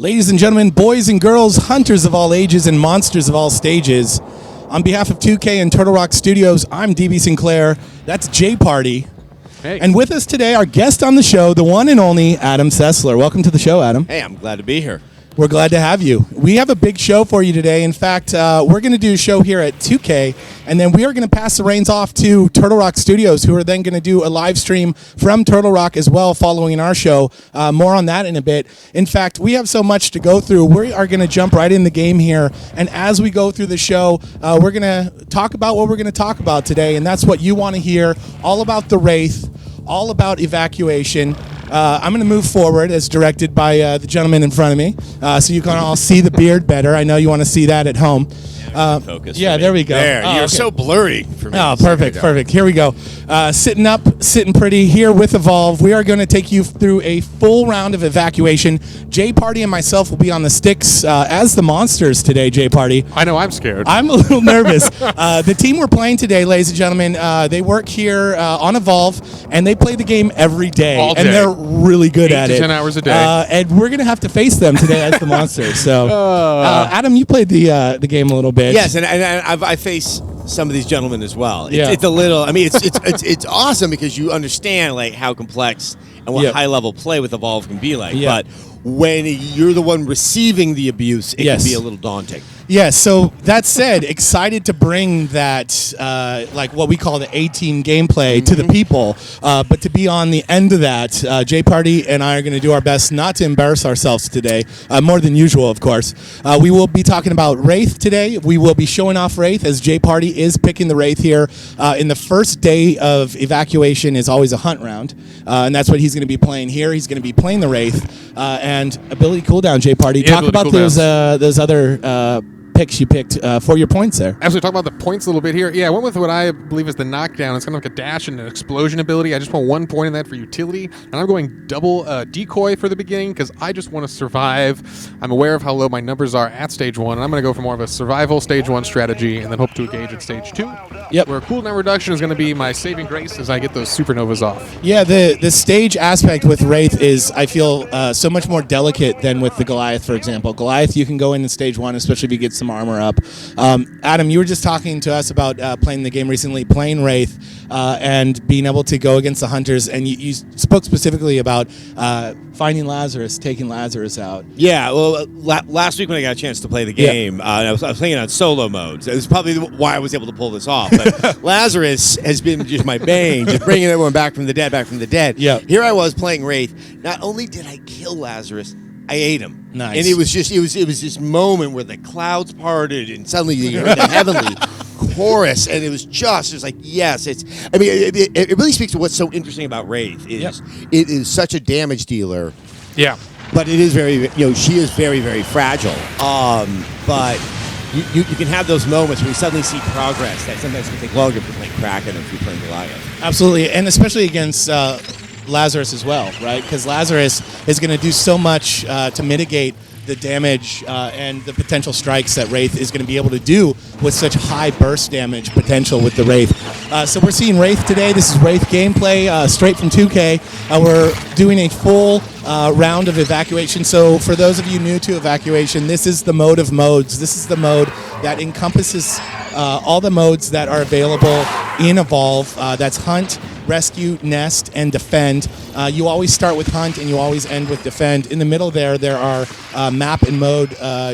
Ladies and gentlemen, boys and girls, hunters of all ages and monsters of all stages, on behalf of 2K and Turtle Rock Studios, I'm DB Sinclair. That's JParty. Hey. And with us today, our guest on the show, the one and only Adam Sessler. Welcome to the show, Adam. Hey, I'm glad to be here. We're glad to have you. We have a big show for you today. In fact, we're going to do a show here at 2K, and then we are going to pass the reins off to Turtle Rock Studios, who are then going to do a live stream from Turtle Rock as well following our show. More on that in a bit. In fact, we have so much to go through. We are going to jump right in the game here, and as we go through the show, we're going to talk about what we're going to talk about today, and that's what you want to hear, all about the Wraith, all about Evacuation. I'm going to move forward as directed by the gentleman in front of me, so you can all see the beard better. I know you want to see that at home. Focus. Yeah, there we go. There, Oh, you're okay. so blurry for me. Oh, perfect. Here we go. Sitting up, sitting pretty here with Evolve. We are going to take you through a full round of Evacuation. JParty and myself will be on the sticks as the monsters today, JParty. I know, I'm scared. I'm a little nervous. The team we're playing today, ladies and gentlemen, they work here on Evolve, and they play the game every day. All day. And they're really good 8 at to it. 10 hours a day. And we're going to have to face them today as the monsters. So, Adam, you played the game a little bit. Yes, and I face some of these gentlemen as well. Yeah. It's a little. I mean, it's awesome because you understand like how complex and what high level play with Evolve can be like. Yeah. But when you're the one receiving the abuse, it can be a little daunting. Yeah, so that said, excited to bring that, like what we call the A-team gameplay to the people, but to be on the end of that, JParty and I are going to do our best not to embarrass ourselves today, more than usual, of course. We will be talking about Wraith today. We will be showing off Wraith, as JParty is picking the Wraith here. In the first day of Evacuation is always a hunt round, and that's what he's going to be playing here. He's going to be playing the Wraith, and ability cooldown, JParty. Yeah, Talk about those other picks you picked for your points there. Actually, talk about the points a little bit here. Yeah, I went with what I believe is the knockdown. It's kind of like a dash and an explosion ability. I just want 1 point in that for utility. And I'm going double decoy for the beginning because I just want to survive. I'm aware of how low my numbers are at stage 1, and I'm going to go for more of a survival stage 1 strategy and then hope to engage at stage 2. Yep. Where cooldown reduction is going to be my saving grace as I get those supernovas off. Yeah, the stage aspect with Wraith is, I feel, so much more delicate than with the Goliath, for example. Goliath, you can go in stage 1, especially if you get some armor up. Adam, you were just talking to us about playing the game recently, playing Wraith, and being able to go against the hunters, and you spoke specifically about finding Lazarus, taking Lazarus out. Yeah, well, last week when I got a chance to play the game, I was playing on solo modes. It was probably why I was able to pull this off. But Lazarus has been just my bane, just bringing everyone back from the dead. Yeah. Here I was playing Wraith. Not only did I kill Lazarus, I ate him. Nice. And it was this moment where the clouds parted and suddenly you're in the heavenly chorus, and it was like, yes, it really speaks to what's so interesting about Wraith is it is such a damage dealer. Yeah. But it is she is very, very fragile. But you can have those moments where you suddenly see progress that sometimes can take longer if you're playing Kraken or if you're playing Goliath. Absolutely, and especially against Lazarus as well, right? Because Lazarus is going to do so much to mitigate the damage and the potential strikes that Wraith is going to be able to do with such high burst damage potential with the Wraith. So we're seeing Wraith today. This is Wraith gameplay straight from 2K. We're doing a full round of Evacuation. So for those of you new to Evacuation, this is the mode of modes. This is the mode that encompasses all the modes that are available in Evolve. That's Hunt, Rescue, Nest, and Defend. You always start with Hunt and you always end with Defend. In the middle there are map and mode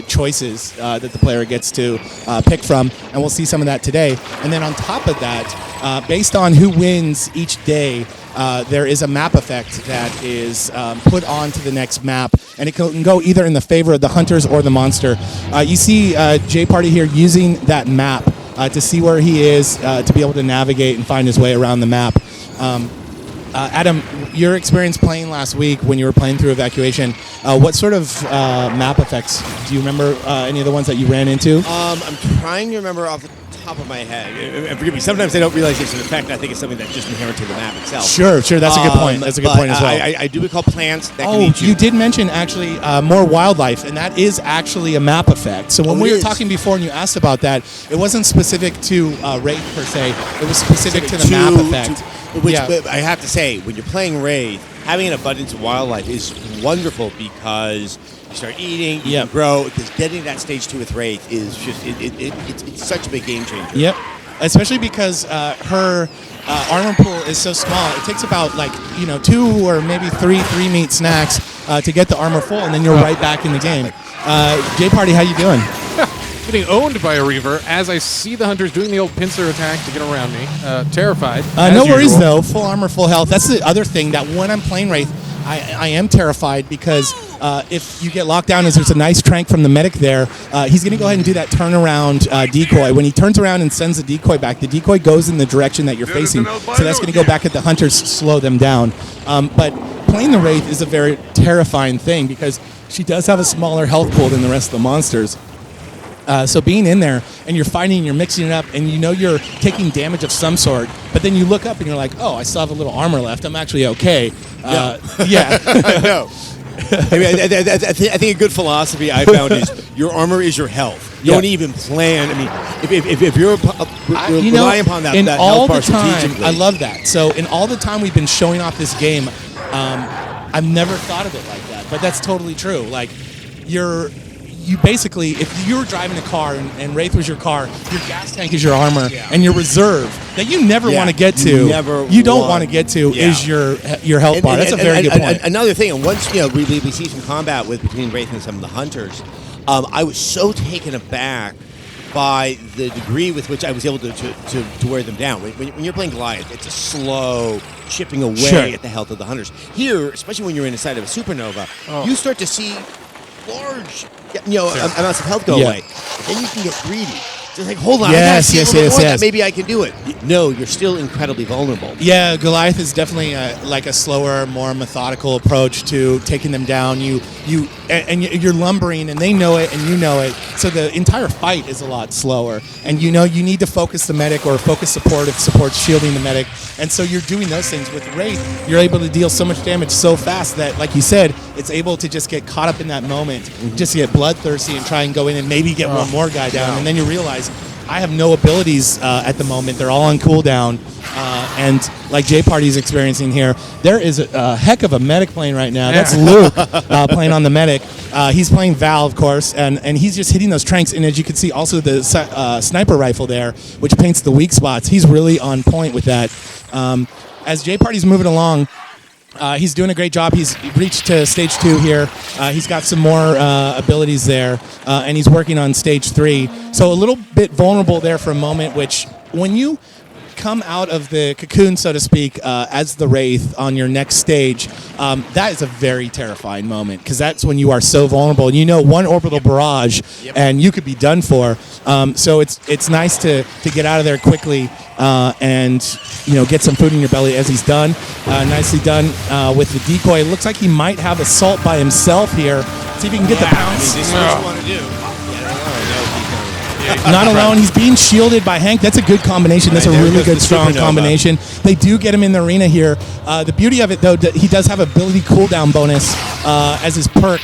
choices that the player gets to pick from, and we'll see some of that today. And then on top of that, based on who wins each day, there is a map effect that is put onto the next map, and it can go either in the favor of the hunters or the monster. You see JParty here using that map to see where he is, to be able to navigate and find his way around the map. Adam, your experience playing last week when you were playing through Evacuation, what sort of map effects, do you remember any of the ones that you ran into? I'm trying to remember off the top of my head. And forgive me, sometimes I don't realize it's an effect. I think it's something that's just inherent to the map itself. Sure, that's a good point. That's a good point as well. I do recall plants that can Oh, eat you. you did mention actually more wildlife, and that is actually a map effect. So when we were talking before and you asked about that, it wasn't specific to Wraith per se. It was specific to the map effect. Which I have to say, when you're playing Wraith, having an abundance of wildlife is wonderful because you start eating, you can grow. Because getting that stage 2 with Wraith is just it's such a big game changer. Yep, especially because her armor pool is so small. It takes about 2 or maybe 3 meat snacks to get the armor full, and then you're right back in the game. JParty, how you doing? Getting owned by a Reaver as I see the Hunters doing the old pincer attack to get around me. Terrified. No worries, though. Full armor, full health. That's the other thing, that when I'm playing Wraith, I am terrified because if you get locked down, as there's a nice trank from the medic there, he's going to go ahead and do that turnaround decoy. When he turns around and sends the decoy back, the decoy goes in the direction that you're facing. So that's going to go back at the Hunters, slow them down. But playing the Wraith is a very terrifying thing because she does have a smaller health pool than the rest of the monsters. So being in there and you're fighting, you're mixing it up, and you know you're taking damage of some sort, but then you look up and you're like, oh, I still have a little armor left. I'm actually okay. Yeah. No. I mean, I think a good philosophy I found is your armor is your health. You don't even plan. I mean, if you're relying upon that health bar strategically. I love that. So in all the time we've been showing off this game, I've never thought of it like that. But that's totally true. Like, you basically, if you were driving a car and Wraith was your car, your gas tank is your armor, and your reserve that you never want to get to, you don't want to get to, is your health bar. That's a very good point. Another thing, and once we see some combat between Wraith and some of the Hunters, I was so taken aback by the degree with which I was able to wear them down. When you're playing Goliath, it's a slow chipping away at the health of the Hunters. Here, especially when you're inside of a supernova, you start to see large amounts of health go away. Then you can get greedy. It's like, hold on, yes. maybe I can do it. No, you're still incredibly vulnerable. Yeah, Goliath is definitely like a slower, more methodical approach to taking them down. You're lumbering, and they know it, and you know it. So the entire fight is a lot slower, and you need to focus the medic or focus support if support's shielding the medic. And so you're doing those things. With Wraith, you're able to deal so much damage so fast that, like you said, it's able to just get caught up in that moment, just get bloodthirsty and try and go in and maybe get one more guy down. And then you realize, I have no abilities at the moment. They're all on cooldown. And like JParty's experiencing here, there is a heck of a medic playing right now. That's Luke playing on the medic. He's playing Val, of course, and he's just hitting those tranks. And as you can see, also the sniper rifle there, which paints the weak spots. He's really on point with that. As JParty's moving along, he's doing a great job. He's reached to stage 2 here. He's got some more abilities there, and he's working on stage 3. So a little bit vulnerable there for a moment, which when you come out of the cocoon, so to speak, as the Wraith on your next stage, that is a very terrifying moment because that's when you are so vulnerable. And one orbital barrage, and you could be done for. So it's nice to get out of there quickly and get some food in your belly, as he's done. Nicely done with the decoy. It looks like he might have assault by himself here. See if he can get the pounce. This is what you want to do. Not alone. He's being shielded by Hank. That's a good combination. That's a really good, strong combination. They do get him in the arena here. The beauty of it, though, he does have ability cooldown bonus as his perk.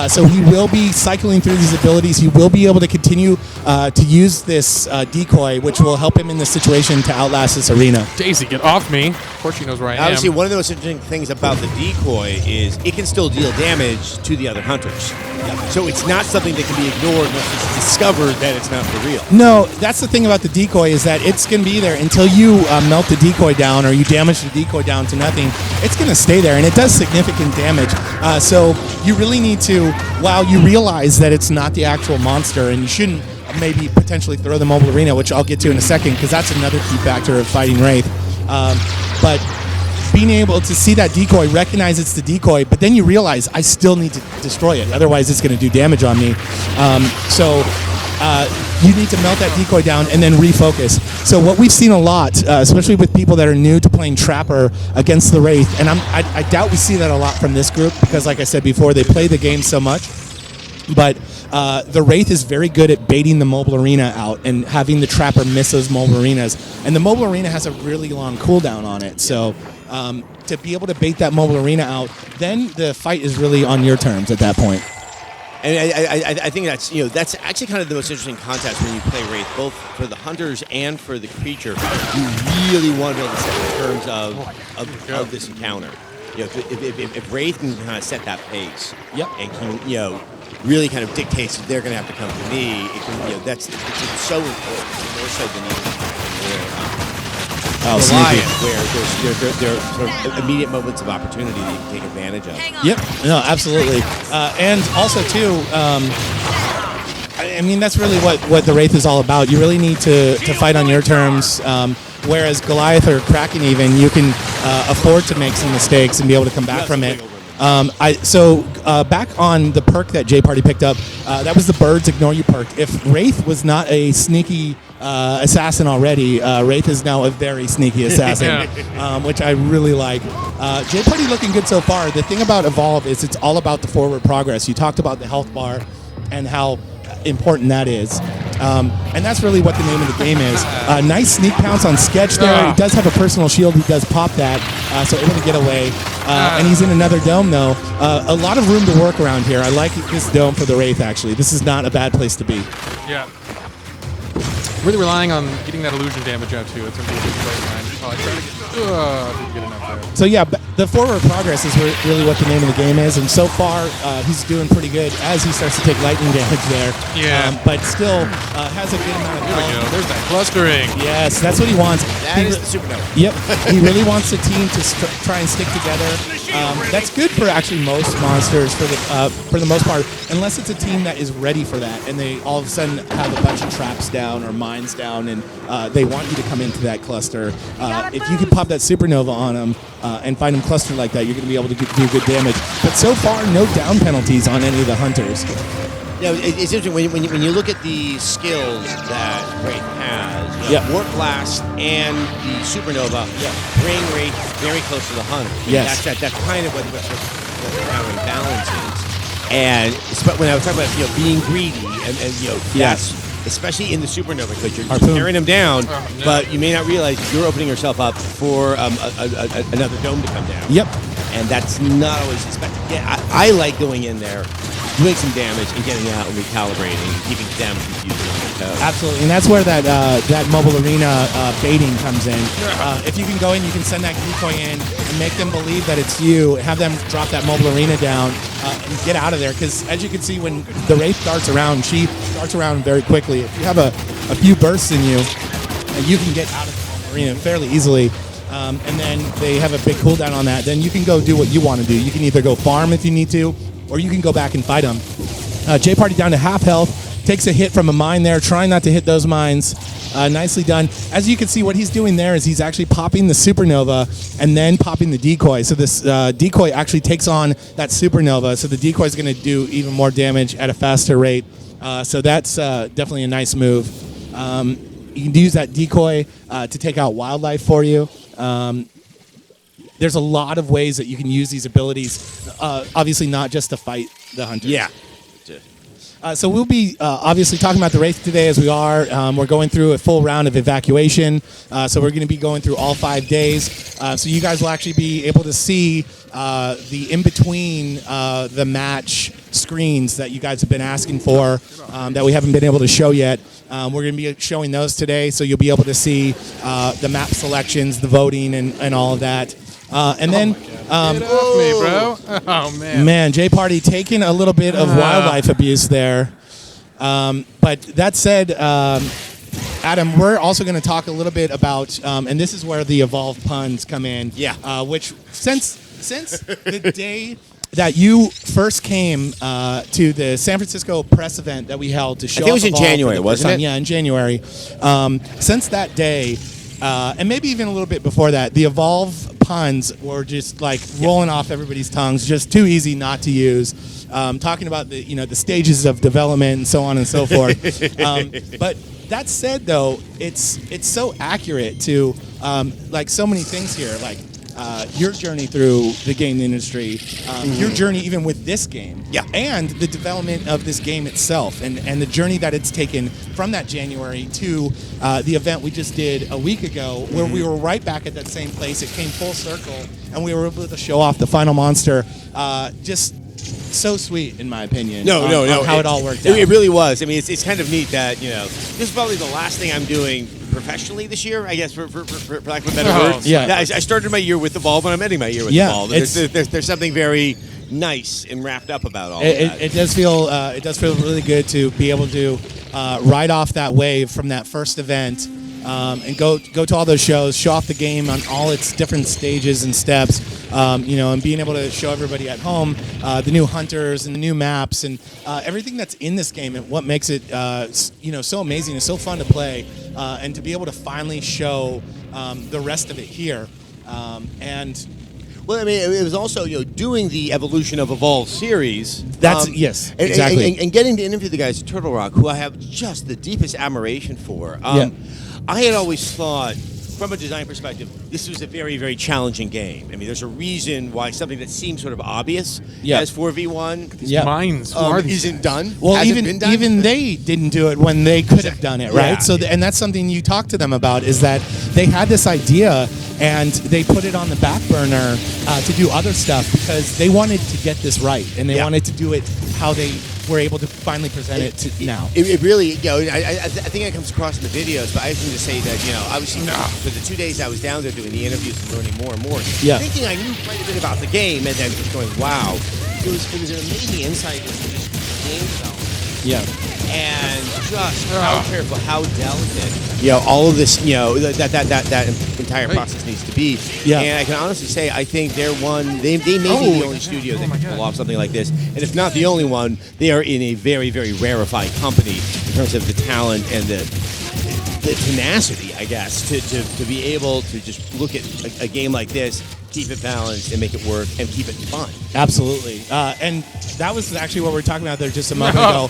So he will be cycling through these abilities. He will be able to continue to use this decoy, which will help him in this situation to outlast this arena. Daisy, get off me. Of course she knows where I am. Obviously, one of the most interesting things about the decoy is it can still deal damage to the other Hunters. So it's not something that can be ignored once it's discovered that it's not for real. No, that's the thing about the decoy is that it's going to be there until you melt the decoy down or you damage the decoy down to nothing. It's going to stay there, and it does significant damage. So you really need to, while you realize that it's not the actual monster, and you shouldn't maybe potentially throw the mobile arena, which I'll get to in a second, because that's another key factor of fighting Wraith. But being able to see that decoy, recognize it's the decoy, but then you realize I still need to destroy it. Otherwise, it's going to do damage on me. So you need to melt that decoy down and then refocus. So what we've seen a lot, especially with people that are new to playing Trapper against the Wraith, and I doubt we see that a lot from this group because, like I said before, they play the game so much. But the Wraith is very good at baiting the mobile arena out and having the Trapper miss those mobile arenas. And the mobile arena has a really long cooldown on it. So to be able to bait that mobile arena out, then the fight is really on your terms at that point. And I think that's actually kind of the most interesting contest when you play Wraith, both for the Hunters and for the creature. You really want to be able to set the terms of this encounter. if Wraith can kind of set that pace, Yep. and can really kind of dictates that they're going to have to come to me, it can it's so important, more so than Goliath, where there's sort of immediate moments of opportunity that you can take advantage of. Yep. No, absolutely. And also too, I mean that's really what the Wraith is all about. You really need to fight on your terms. Whereas Goliath or Kraken even, you can afford to make some mistakes and be able to come back from it. Back on the perk that JParty picked up, that was the Birds Ignore You perk. If Wraith was not a sneaky assassin already, Wraith is now a very sneaky assassin, which I really like. JParty looking good so far. The thing about Evolve is it's all about the forward progress. You talked about the health bar and how important that is. And that's really what the name of the game is. Nice sneak pounce on Sketch there. He does have a personal shield. He does pop that, so able to get away. And he's in another dome, though. A lot of room to work around here. I like this dome for the Wraith, actually. This is not a bad place to be. Yeah. Really relying on getting that illusion damage out, too. It's going to be a big play line. I try to didn't get enough there. So, yeah, the forward progress is really what the name of the game is. And so far, he's doing pretty good as he starts to take lightning damage there. Yeah. But still has a good amount of There we health. go. There's that clustering. Yes, that's what he wants. That is the supernova. Yep, he really wants the team to try and stick together. That's good for actually most monsters for the most part, unless it's a team that is ready for that and they all of a sudden have a bunch of traps down or mines down and they want you to come into that cluster. If you can pop that supernova on them and find them clustered like that, you're going to be able to do good damage. But so far, no down penalties on any of the hunters. Yeah, it's interesting when you look at the skills that Wraith has. Warp Blast and the Supernova bring Wraith very close to the Hunter. Yes. That's kind of what the power balance is. And when I was talking about being greedy and that's especially in the Supernova because you're tearing them down, but you may not realize you're opening yourself up for another dome to come down. Yep. And that's not always expected. Yeah, I like going in there, doing some damage, and getting out and recalibrating, and keeping them confused on their toes. Absolutely, and that's where that mobile arena baiting comes in. If you can go in, you can send that decoy in and make them believe that it's you, have them drop that mobile arena down and get out of there. Because as you can see, when the Wraith darts around, she darts around very quickly. If you have a few bursts in you, you can get out of the mobile arena fairly easily. And then they have a big cooldown on that. Then you can go do what you want to do. You can either go farm if you need to, or you can go back and fight them. JParty down to half health, takes a hit from a mine there, trying not to hit those mines. Nicely done. As you can see, what he's doing there is he's actually popping the supernova and then popping the decoy. So this decoy actually takes on that supernova, so the decoy is going to do even more damage at a faster rate. So that's definitely a nice move. You can use that decoy to take out wildlife for you. There's a lot of ways that you can use these abilities. Obviously, not just to fight the hunters. Yeah. So we'll be obviously talking about the Wraith today as we are. We're going through a full round of evacuation. So we're going to be going through all 5 days. So you guys will actually be able to see the in-between the match screens that you guys have been asking for that we haven't been able to show yet. We're going to be showing those today, so you'll be able to see the map selections, the voting, and all of that. And then, Get off me, bro! Oh man, JParty taking a little bit of wildlife abuse there. But that said, Adam, we're also going to talk a little bit about, and this is where the evolved puns come in. Yeah. Which since the day that you first came to the San Francisco press event that we held to show. I think it was in Evolve January, for the wasn't first it? time. Yeah, in January. Since that day, and maybe even a little bit before that, the Evolve puns were just like rolling off everybody's tongues, just too easy not to use. Talking about the stages of development and so on and so forth. But that said, though, it's so accurate to like so many things here, like your journey through the game industry, your journey even with this game, and the development of this game itself, and the journey that it's taken from that January to the event we just did a week ago, where we were right back at that same place. It came full circle, and we were able to show off the final monster. Just so sweet, in my opinion. No. on how it all worked out. It really was. I mean, it's kind of neat that this is probably the last thing I'm doing professionally this year, I guess, for lack of a better word. Yeah. I started my year with Evolve, and I'm ending my year with Evolve. There's something very nice and wrapped up about all of that. It does feel really good to be able to ride off that wave from that first event and go to all those shows, show off the game on all its different stages and steps, and being able to show everybody at home the new hunters and the new maps and everything that's in this game and what makes it so amazing and so fun to play, and to be able to finally show the rest of it here. Well, I mean, it was also doing the Evolution of Evolve series. That's yes, exactly, and getting to interview the guys at Turtle Rock, who I have just the deepest admiration for. I had always thought, from a design perspective, this was a very, very challenging game. I mean, there's a reason why something that seems sort of obvious as 4v1 minds isn't done. Well, hasn't been done. even they didn't do it when they could have done it, right? Yeah. So, and that's something you talk to them about, is that they had this idea and they put it on the back burner to do other stuff because they wanted to get this right and they wanted to do it how they were able to finally present it to now. It really, I think it comes across in the videos, but I just need to say that, obviously for the 2 days I was down there doing the interviews and learning more and more, thinking I knew quite a bit about the game, and then just going, wow, it was an amazing insight into this game development. Yeah. And just how careful, how delicate, all of this, that entire process needs to be. Yeah. And I can honestly say, I think they may be the only studio that can pull off something like this. And if not the only one, they are in a very, very rarefied company in terms of the talent and the tenacity, I guess, to be able to just look at a game like this, keep it balanced and make it work and keep it fun. Absolutely. And that was actually what we were talking about there just a moment ago,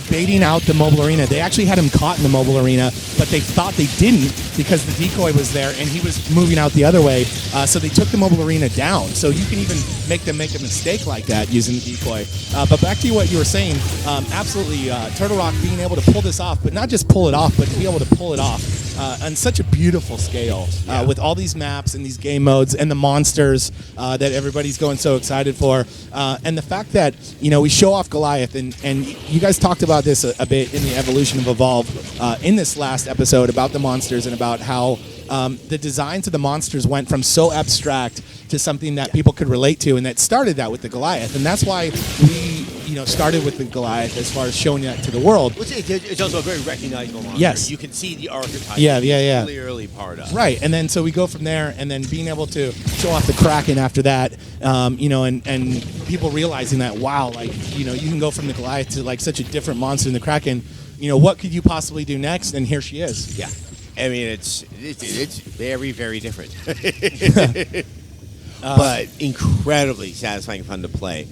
baiting out the mobile arena. They actually had him caught in the mobile arena, but they thought they didn't because the decoy was there and he was moving out the other way. So they took the mobile arena down. So you can even make them make a mistake like that using the decoy. But back to what you were saying, absolutely, Turtle Rock being able to pull this off, but not just pull it off, but to be able to pull it off on such a beautiful scale with all these maps and these game modes and the monsters that everybody's going so excited for. And the fact that, we show off Goliath, and you guys talked about this a bit in the Evolution of Evolve in this last episode about the monsters and about how the designs of the monsters went from so abstract to something that people could relate to, and that started that with the Goliath. And that's why we started with the Goliath as far as showing that to the world. It's also a very recognizable monster. Yes. You can see the archetype. Yeah. Clearly part of. Right, and then so we go from there, and then being able to show off the Kraken after that, and people realizing that, wow, you can go from the Goliath to such a different monster in the Kraken. What could you possibly do next? And here she is. Yeah. I mean, it's very, very different. But incredibly satisfying and fun to play.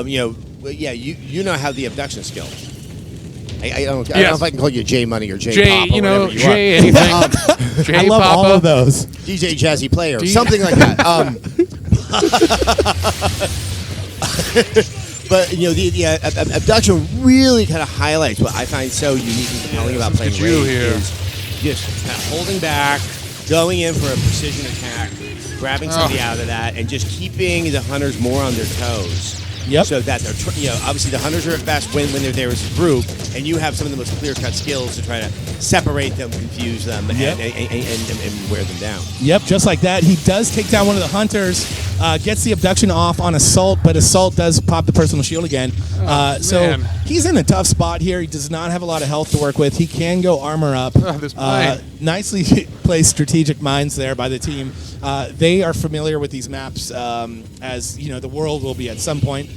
You know how the abduction skill. I don't know if I can call you J Money or J Pop or whatever you J are. anything. J I love all of those. DJ Jazzy Player, something like that. But the abduction really kind of highlights what I find so unique and compelling about playing Wraith is just kind of holding back, going in for a precision attack, grabbing somebody out of that, and just keeping the hunters more on their toes. Yep. So that they're, obviously the hunters are at best when they're there as a group, and you have some of the most clear-cut skills to try to separate them, confuse them, and wear them down. Yep, just like that. He does take down one of the hunters, gets the abduction off on Assault, but Assault does pop the personal shield again. So he's in a tough spot here. He does not have a lot of health to work with. He can go armor up. Nicely placed strategic mines there by the team. They are familiar with these maps, as the world will be at some point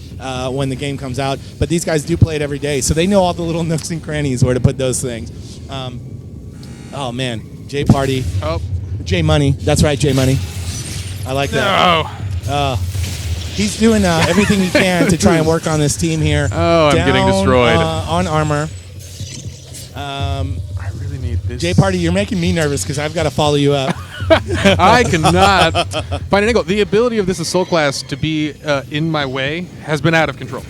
when the game comes out. But these guys do play it every day, so they know all the little nooks and crannies where to put those things. Oh man, JParty. Oh, J Money. That's right, J Money. I like that. No. He's doing everything he can to try and work on this team here. Oh, I'm getting destroyed. On armor. I really need this. JParty, you're making me nervous because I've got to follow you up. I cannot find an angle. The ability of this assault class to be in my way has been out of control.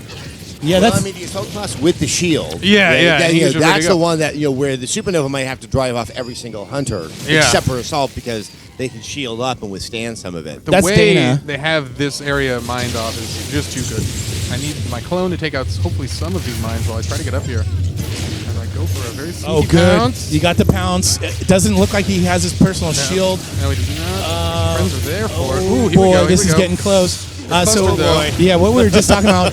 Yeah, the assault class with the shield. That's the one that where the supernova might have to drive off every single hunter, except for assault, because they can shield up and withstand some of it. The way they have this area mined off is just too good. I need my clone to take out hopefully some of these mines while I try to get up here. As I go for a very sneaky pounce. You got the pounce. It doesn't look like he has his personal shield. No, he does not. Friends are there for it. Oh, Ooh, here we boy, go. this is getting close. Yeah, what we were just talking about,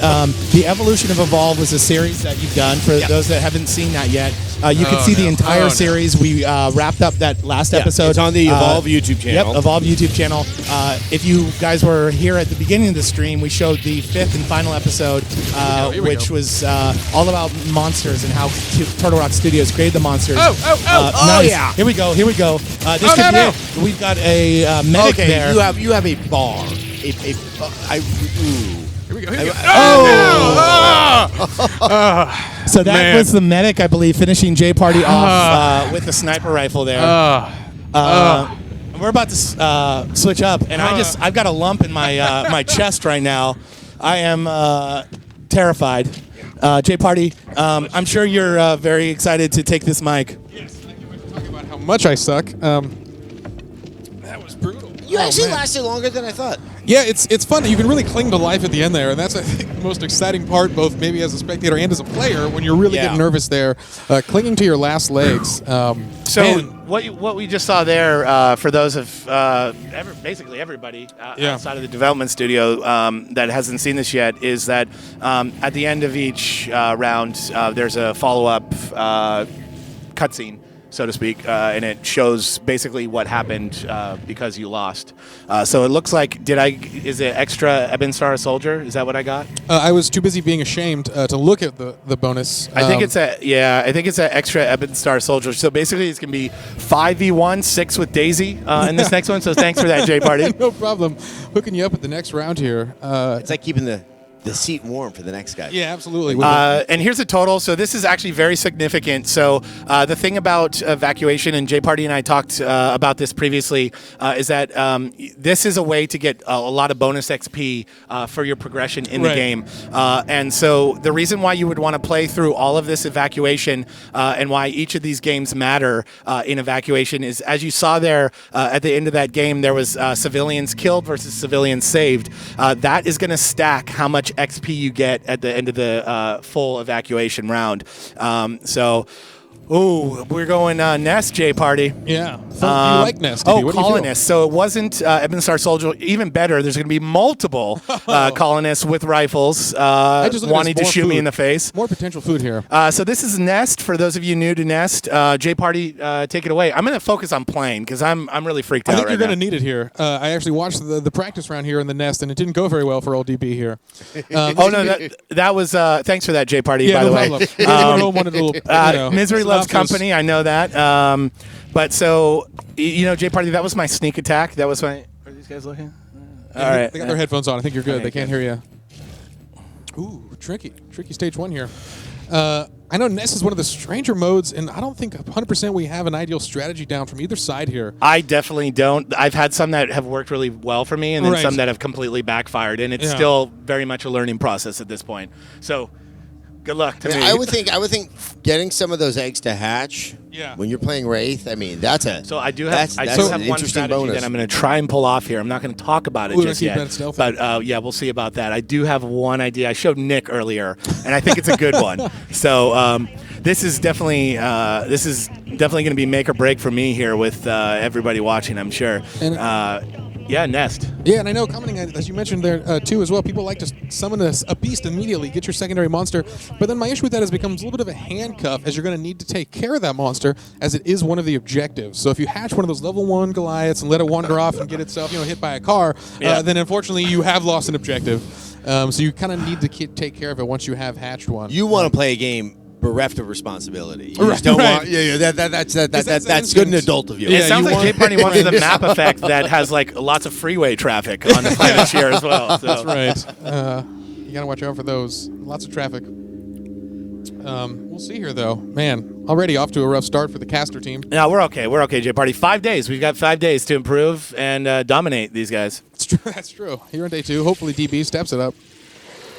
the Evolution of Evolve was a series that you've done. For those that haven't seen that yet, you can see the entire series. We wrapped up that last episode. It's on the Evolve YouTube channel. Yep, Evolve YouTube channel. If you guys were here at the beginning of the stream, we showed the 5th and final episode, which was all about monsters and how Turtle Rock Studios created the monsters. Nice. Yeah. Here we go. This could be it. We've got a medic there. You have a bar. Here we go. So that was the medic, I believe, finishing JParty off with a sniper rifle there. We're about to switch up, and I've got a lump in my my chest right now. I am terrified. JParty, I'm sure you're very excited to take this mic. Yes, thank you for talking about how much I suck. That was brutal. You actually lasted longer than I thought. Yeah, it's fun. You can really cling to life at the end there, and that's, I think, the most exciting part, both maybe as a spectator and as a player, when you're really getting nervous there, clinging to your last legs. What we just saw there, for those of basically everybody outside of the development studio that hasn't seen this yet, is that at the end of each round, there's a follow-up cutscene, so to speak, and it shows basically what happened because you lost. So it looks like, is it extra Ebon Star Soldier? Is that what I got? I was too busy being ashamed to look at the bonus. I think it's an extra Ebon Star Soldier. So basically it's going to be 5v1, 6 with Daisy in this next one. So thanks for that, JParty. No problem. Hooking you up at the next round here. It's like keeping the seat warm for the next guy. Yeah, absolutely. And here's a total. So this is actually very significant. So the thing about Evacuation, and JParty and I talked about this previously, is that this is a way to get a lot of bonus XP for your progression in the game. And so the reason why you would want to play through all of this Evacuation and why each of these games matter in Evacuation is, as you saw there at the end of that game, there was civilians killed versus civilians saved. That is going to stack how much XP you get at the end of the full Evacuation round. We're going Nest, JParty. Yeah. You like Nest. Colonists. So it wasn't Ebon Star Soldier. Even better, there's going to be multiple colonists with rifles wanting to shoot me in the face. More potential food here. So this is Nest. For those of you new to Nest, JParty, take it away. I'm going to focus on playing because I'm really freaked out right now. I think you're going to need it here. I actually watched the practice round here in the Nest, and it didn't go very well for old DB here. That was thanks for that, JParty, by the way. Misery loves company. I know that. But so, JParty, that was my sneak attack. That was my... Are these guys looking? All right. They got their headphones on. I think you're good. They can't hear you. Ooh, tricky stage 1 here. I know Nest is one of the stranger modes, and I don't think 100% we have an ideal strategy down from either side here. I definitely don't. I've had some that have worked really well for me, and then some that have completely backfired, and it's still very much a learning process at this point. So, good luck to me. I would think getting some of those eggs to hatch when you're playing Wraith, that's a... So I do have one strategy bonus that I'm going to try and pull off here. I'm not going to talk about it just yet. But we'll see about that. I do have one idea. I showed Nick earlier, and I think it's a good one. So this is definitely going to be make or break for me here with everybody watching, I'm sure. Nest. Yeah, and I know commenting, as you mentioned there too as well, people like to summon a beast immediately, get your secondary monster, but then my issue with that is it becomes a little bit of a handcuff as you're going to need to take care of that monster as it is one of the objectives. So if you hatch one of those level 1 Goliaths and let it wander off and get itself hit by a car, then unfortunately you have lost an objective. So you kind of need to take care of it once you have hatched one. You want to play a game bereft of responsibility. You just don't want. That's good and adult of you. It sounds like JParty wants the map effect that has like lots of freeway traffic on the planet here as well. So. That's right. You gotta watch out for those. Lots of traffic. We'll see here though. Man, already off to a rough start for the caster team. No, we're okay. JParty. 5 days. We've got 5 days to improve and dominate these guys. That's true. Here on day 2, hopefully DB steps it up.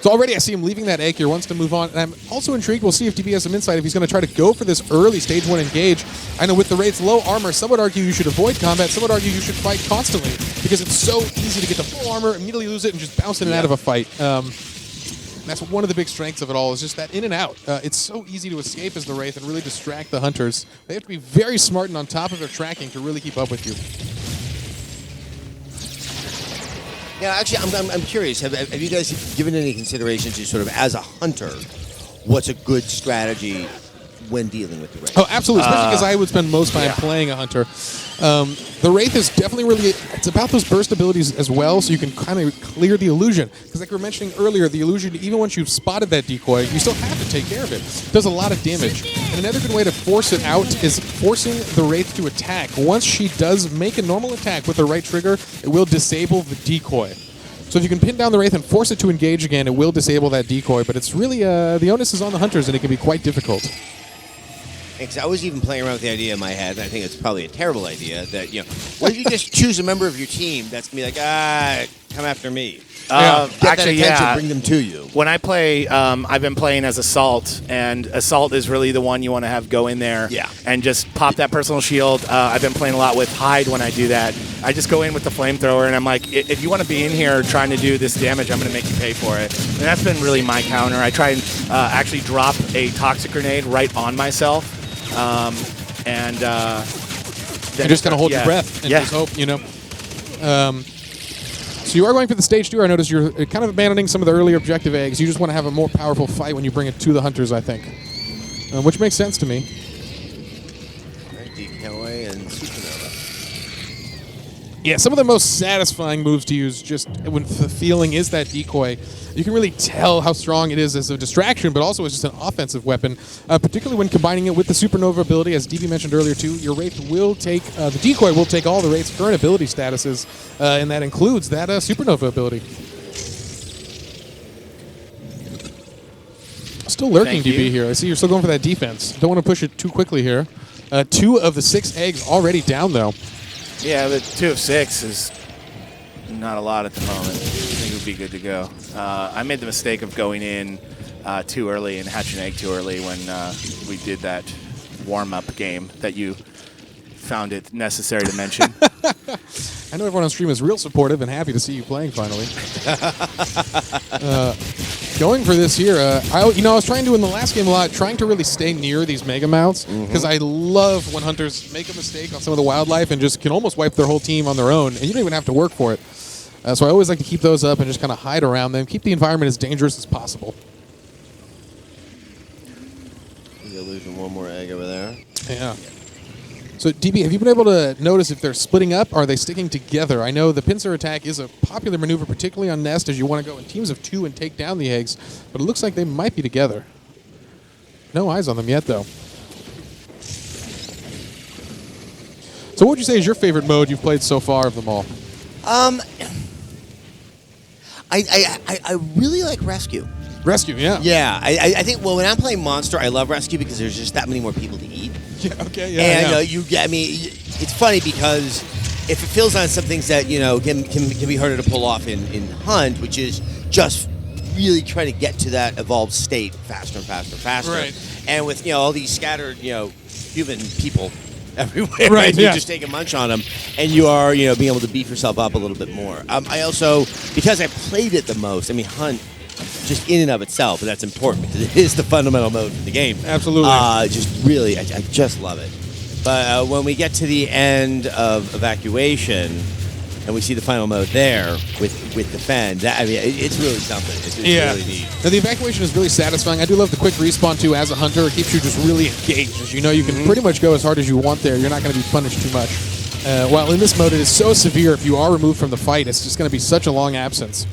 So already I see him leaving that egg here, wants to move on. And I'm also intrigued. We'll see if DB has some insight if he's going to try to go for this early stage 1 engage. I know with the Wraith's low armor, some would argue you should avoid combat. Some would argue you should fight constantly because it's so easy to get to full armor, immediately lose it, and just bounce in and out of a fight. That's one of the big strengths of it all, is just that in and out. It's so easy to escape as the Wraith and really distract the hunters. They have to be very smart and on top of their tracking to really keep up with you. Yeah, actually, I'm curious. Have you guys given any consideration to sort of, as a hunter, what's a good strategy when dealing with the Wraith? Oh, absolutely, especially because I would spend most time playing a hunter. The Wraith is definitely really, it's about those burst abilities as well, so you can kind of clear the illusion. Because like we were mentioning earlier, the illusion, even once you've spotted that decoy, you still have to take care of it. It does a lot of damage. And another good way to force it out is forcing the Wraith to attack. Once she does make a normal attack with the right trigger, it will disable the decoy. So if you can pin down the Wraith and force it to engage again, it will disable that decoy. But it's really, the onus is on the hunters, and it can be quite difficult. Because I was even playing around with the idea in my head, and I think it's probably a terrible idea, that, what if you just choose a member of your team that's going to be like, come after me. Get that attention, bring them to you. When I play, I've been playing as Assault, and Assault is really the one you want to have go in there and just pop that personal shield. I've been playing a lot with Hyde when I do that. I just go in with the flamethrower, and I'm like, if you want to be in here trying to do this damage, I'm going to make you pay for it. And that's been really my counter. I try and actually drop a toxic grenade right on myself. And you're just going to hold your breath and just hope, So you are going for the stage 2. I notice you're kind of abandoning some of the earlier objective eggs. You just want to have a more powerful fight when you bring it to the hunters, I think. Which makes sense to me. Decoy and Supernova. Yeah, some of the most satisfying moves to use just when the feeling is that decoy. You can really tell how strong it is as a distraction, but also as just an offensive weapon, particularly when combining it with the Supernova ability. As DB mentioned earlier, too, your Wraith will take, the decoy will take all the Wraith's current ability statuses, and that includes that Supernova ability. Still lurking, DB, here. I see you're still going for that defense. Don't want to push it too quickly here. 2 of the 6 eggs already down, though. Yeah, but 2 of 6 is not a lot at the moment. I think it would be good to go. I made the mistake of going in too early and hatching an egg too early when we did that warm-up game that you found it necessary to mention. I know everyone on stream is real supportive and happy to see you playing finally. Going for this here, I was trying to in the last game a lot, trying to really stay near these mega mounts because I love when hunters make a mistake on some of the wildlife and just can almost wipe their whole team on their own, and you don't even have to work for it. So I always like to keep those up and just kind of hide around them, keep the environment as dangerous as possible. You're losing one more egg over there. Yeah. So, DB, have you been able to notice if they're splitting up? Or are they sticking together? I know the pincer attack is a popular maneuver, particularly on Nest, as you want to go in teams of 2 and take down the eggs, but it looks like they might be together. No eyes on them yet, though. So what would you say is your favorite mode you've played so far of them all? I really like Rescue. Rescue, yeah. Yeah, I think, when I'm playing Monster, I love Rescue because there's just that many more people to eat. Yeah, okay, yeah. And it's funny because if it fills on some things that, can be harder to pull off in Hunt, which is just really trying to get to that evolved state faster and faster and faster. Right. And with, all these scattered, human people everywhere, right? You just take a munch on them, and you are, being able to beef yourself up a little bit more. I also, because I played it the most, Hunt, just in and of itself, but that's important because it is the fundamental mode for the game. Absolutely. Just really, I just love it. But when we get to the end of Evacuation, and we see the final mode there with Defend, it's really something. It's really neat. Now, the Evacuation is really satisfying. I do love the quick respawn, too, as a hunter. It keeps you just really engaged. As you know, you can pretty much go as hard as you want there. You're not going to be punished too much. While in this mode, it is so severe. If you are removed from the fight, it's just going to be such a long absence.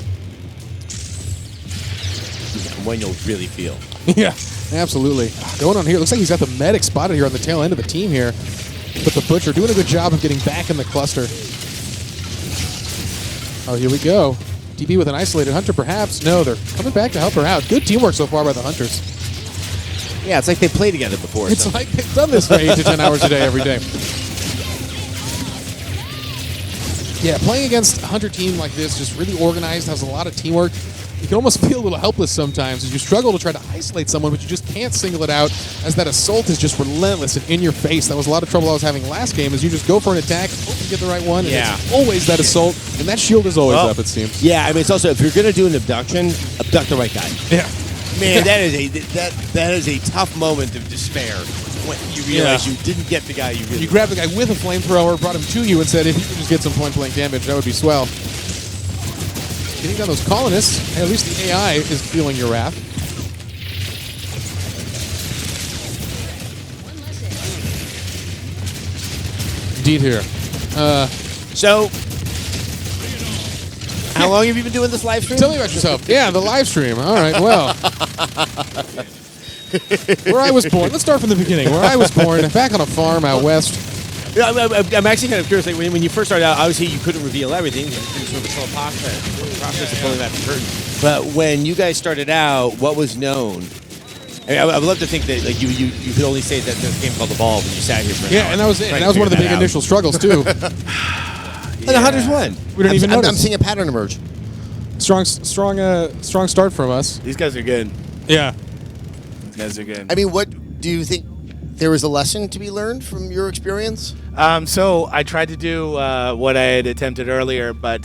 When you'll really feel. Yeah, absolutely. Going on here, looks like he's got the medic spotted here on the tail end of the team here. But the Butcher doing a good job of getting back in the cluster. Oh, here we go. DB with an isolated hunter, perhaps. No, they're coming back to help her out. Good teamwork so far by the hunters. Yeah, it's like they played together before. It's like they've done this for 8 to 10 hours a day every day. Yeah, playing against a hunter team like this, just really organized, has a lot of teamwork. you can almost feel a little helpless sometimes as you struggle to try to isolate someone, but you just can't single it out as that assault is just relentless and in your face. That was a lot of trouble I was having last game, as you just go for an attack, hope you get the right one, and it's always that assault, and that shield is always up, it seems. Yeah, I mean, it's also, if you're going to do an abduction, abduct the right guy. Yeah. Man, that is a tough moment of despair when you realize you didn't get the guy you really You grabbed the guy with a flamethrower, brought him to you, and said, if you could just get some point-blank damage, that would be swell. Getting down those colonists, at least the AI is feeling your wrath. Indeed here. So, how long have you been doing this live stream? Tell me about yourself. Yeah, the live stream. All right, well. Where I was born. Let's start from the beginning. Where I was born, back on a farm out west. I'm actually kind of curious. Like, when you first started out, obviously you couldn't reveal everything. It was sort of a slow process of pulling that curtain. But when you guys started out, what was known? I mean, I would love to think that like you could only say that there's a game called Evolve, and you sat here for an hour and that was it. And that was one of the big initial struggles too. And the Hunters won. We don't even notice. I'm seeing a pattern emerge. Strong start from us. These guys are good. Yeah. These guys are good. I mean, what do you think? There was a lesson to be learned from your experience? So I tried to do what I had attempted earlier, but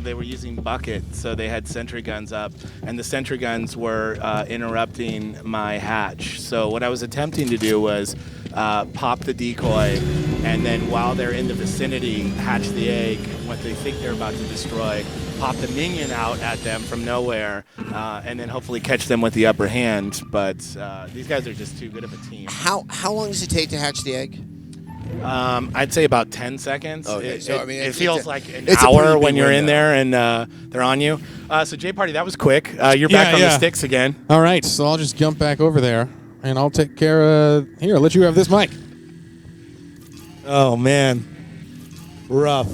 they were using bucket, so they had sentry guns up, and the sentry guns were interrupting my hatch. So what I was attempting to do was pop the decoy, and then while they're in the vicinity, hatch the egg, what they think they're about to destroy, pop the minion out at them from nowhere, and then hopefully catch them with the upper hand. But these guys are just too good of a team. How long does it take to hatch the egg? I'd say about 10 seconds. Okay, so I mean, it feels like an it's hour when you're in there and they're on you. So JParty, that was quick. You're back on the sticks again. All right, so I'll just jump back over there, and I'll take care of... Here, I'll let you have this mic. Oh, man. Rough.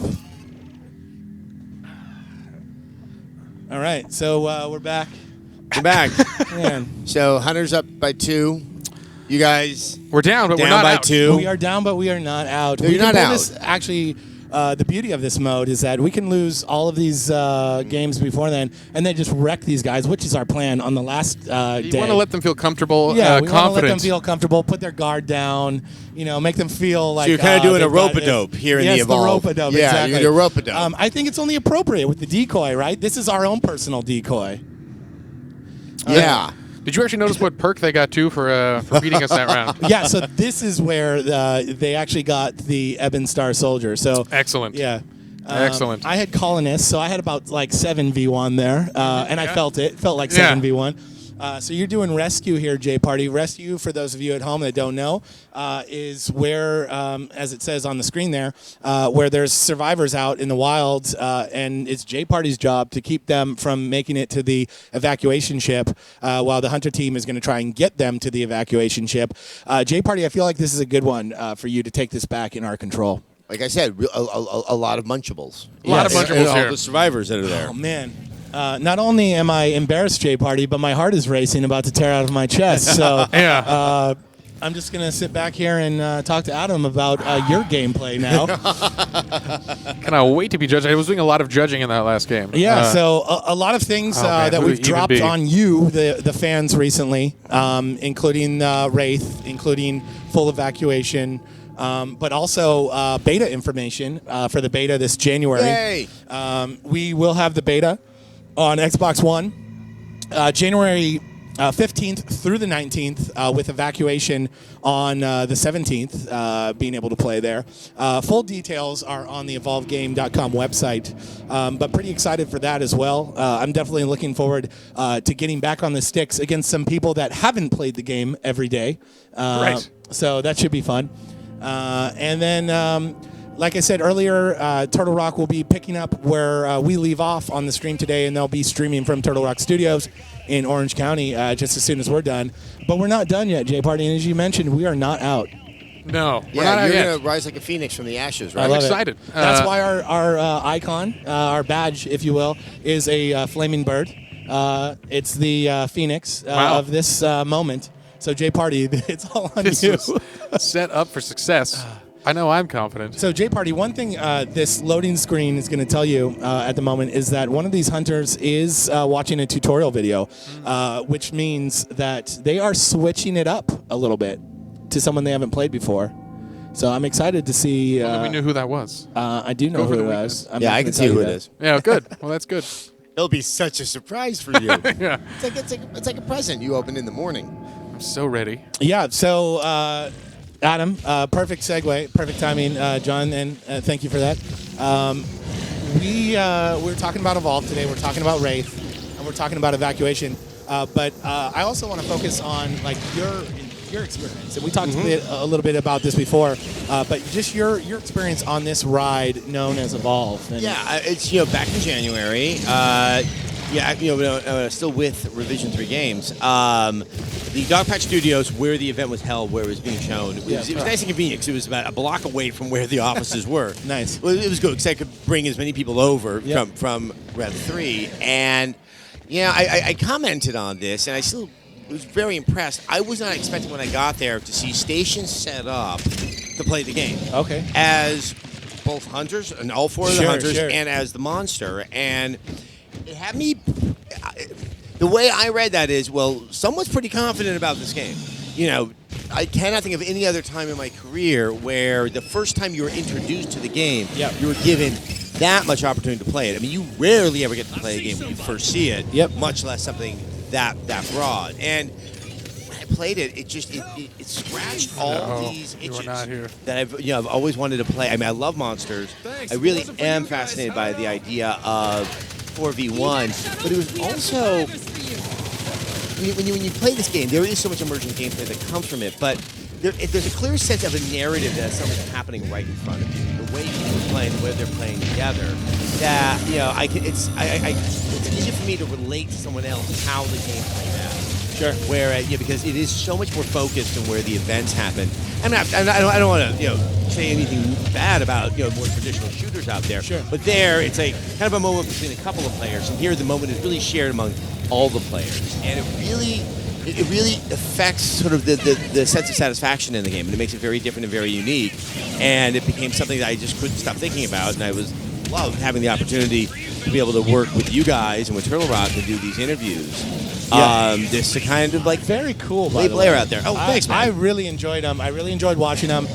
All right, so we're back. We're back. Man. So Hunter's up by 2. You guys... We're down, but down we're not by out. 2. We are down, but we are not out. No, you're not out. Actually, the beauty of this mode is that we can lose all of these games before then, and then just wreck these guys, which is our plan on the last day. You want to let them feel comfortable, we want to let confident. them feel comfortable, put their guard down, make them feel like... So you're kind of doing a they've got rope-a-dope here in yes, the Evolve. the rope-a-dope, yeah, exactly. you're doing a rope-a-dope. I think it's only appropriate with the decoy, right? This is our own personal decoy. Yeah. Did you actually notice what perk they got, too, for beating us that round? Yeah, so this is where they actually got the Ebon Star Soldier. So Excellent. Yeah. Excellent. I had colonists, so I had about like 7v1 there, and I felt it. Felt like 7v1. So you're doing rescue here, JParty. Rescue, for those of you at home that don't know, is where, as it says on the screen there, where there's survivors out in the wild, and it's JParty's job to keep them from making it to the evacuation ship, while the hunter team is going to try and get them to the evacuation ship. JParty, I feel like this is a good one for you to take this back in our control. Like I said, a lot of Munchables. A lot of Munchables all here. the survivors that are there. Oh, man. Not only am I embarrassed, JParty, but my heart is racing, about to tear out of my chest. So I'm just going to sit back here and talk to Adam about your gameplay now. Cannot wait to be judged. I was doing a lot of judging in that last game. Yeah, so a lot lot of things that we've dropped on you, the fans, recently, including Wraith, including full evacuation, but also beta information for the beta this January. Yay! We will have the beta on Xbox One January 15th through the 19th, with evacuation on the 17th, being able to play there. Full details are on the evolvegame.com website, but pretty excited for that as well. I'm definitely looking forward to getting back on the sticks against some people that haven't played the game every day. Right. So that should be fun. And then, like I said earlier, Turtle Rock will be picking up where we leave off on the stream today, and they'll be streaming from Turtle Rock Studios in Orange County just as soon as we're done. But we're not done yet, JParty, and as you mentioned, we are not out. No, we're Yeah, not out you're yet. going to rise like a phoenix from the ashes, right? I love I'm excited. It. That's why our icon, our badge, if you will, is a flaming bird. It's the phoenix of this moment. So, JParty, it's all on This you. was set up for success. I know I'm confident. So, JParty, one thing this loading screen is going to tell you at the moment is that one of these hunters is watching a tutorial video, which means that they are switching it up a little bit to someone they haven't played before. So I'm excited to see. Well, we knew who that was. I do know who it was. Yeah, I can see who it is. Yeah, good. Well, that's good. It'll be such a surprise for you. Yeah. It's like a present you open in the morning. I'm so ready. Yeah. So, Adam, perfect segue, perfect timing, John, and thank you for that. We're talking about Evolve today. We're talking about Wraith, and we're talking about Evacuation. But I also want to focus on like your experience, and we talked a little bit about this before. But just your experience on this ride known as Evolve. And it's back in January. Still with Revision 3 Games. The Dogpatch Studios, where the event was held, where it was being shown, it was nice and convenient because it was about a block away from where the offices were. Nice. Well, it was good because I could bring as many people over from Rev 3. And, I commented on this, and I still was very impressed. I was not expecting when I got there to see stations set up to play the game. Okay. As both hunters, and all four of the hunters, Sure. and as the monster. And it had me... The way I read that is, someone's pretty confident about this game. I cannot think of any other time in my career where the first time you were introduced to the game, you were given that much opportunity to play it. I mean, you rarely ever get to play a game when you first see it, much less something that broad. And when I played it, it scratched all these itches that I've always wanted to play. I mean, I love monsters. I really am fascinated by the idea of 4v1, but it was also when you play this game, there is so much emergent gameplay that comes from it, but there's a clear sense of a narrative that something's happening right in front of you. The way people are playing, the way they're playing together, that it's easier for me to relate to someone else how the game played out. Sure. Where because it is so much more focused on where the events happen. I don't want to say anything bad about more traditional shooters out there. Sure. But there, it's like kind of a moment between a couple of players, and here the moment is really shared among all the players, and it really affects sort of the sense of satisfaction in the game, and it makes it very different and very unique. And it became something that I just couldn't stop thinking about, and I loved having the opportunity to be able to work with you guys and with Turtle Rock to do these interviews. Just to kind of very cool. Play player out there. Oh, thanks, man. I really enjoyed them. I really enjoyed watching them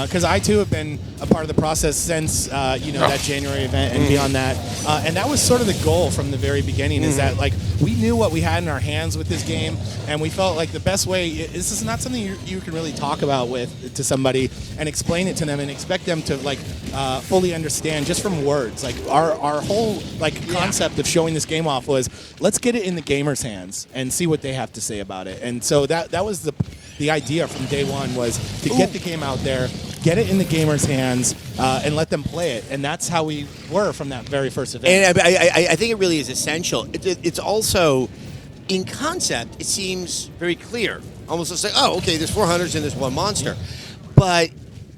because I too have been a part of the process since that January event and beyond that. And that was sort of the goal from the very beginning. Is that like we knew what we had in our hands with this game, and we felt like the best way. This is not something you can really talk about to somebody and explain it to them and expect them to fully understand just from words. Like our whole concept of showing this game off was let's get it in the gamers' hands and see what they have to say about it. And so that was the idea from day one, was to get the game out there, get it in the gamers' hands, and let them play it. And that's how we were from that very first event. And I think it really is essential. It's also, in concept, it seems very clear. Almost just like, okay, there's 4 hunters and there's one monster. But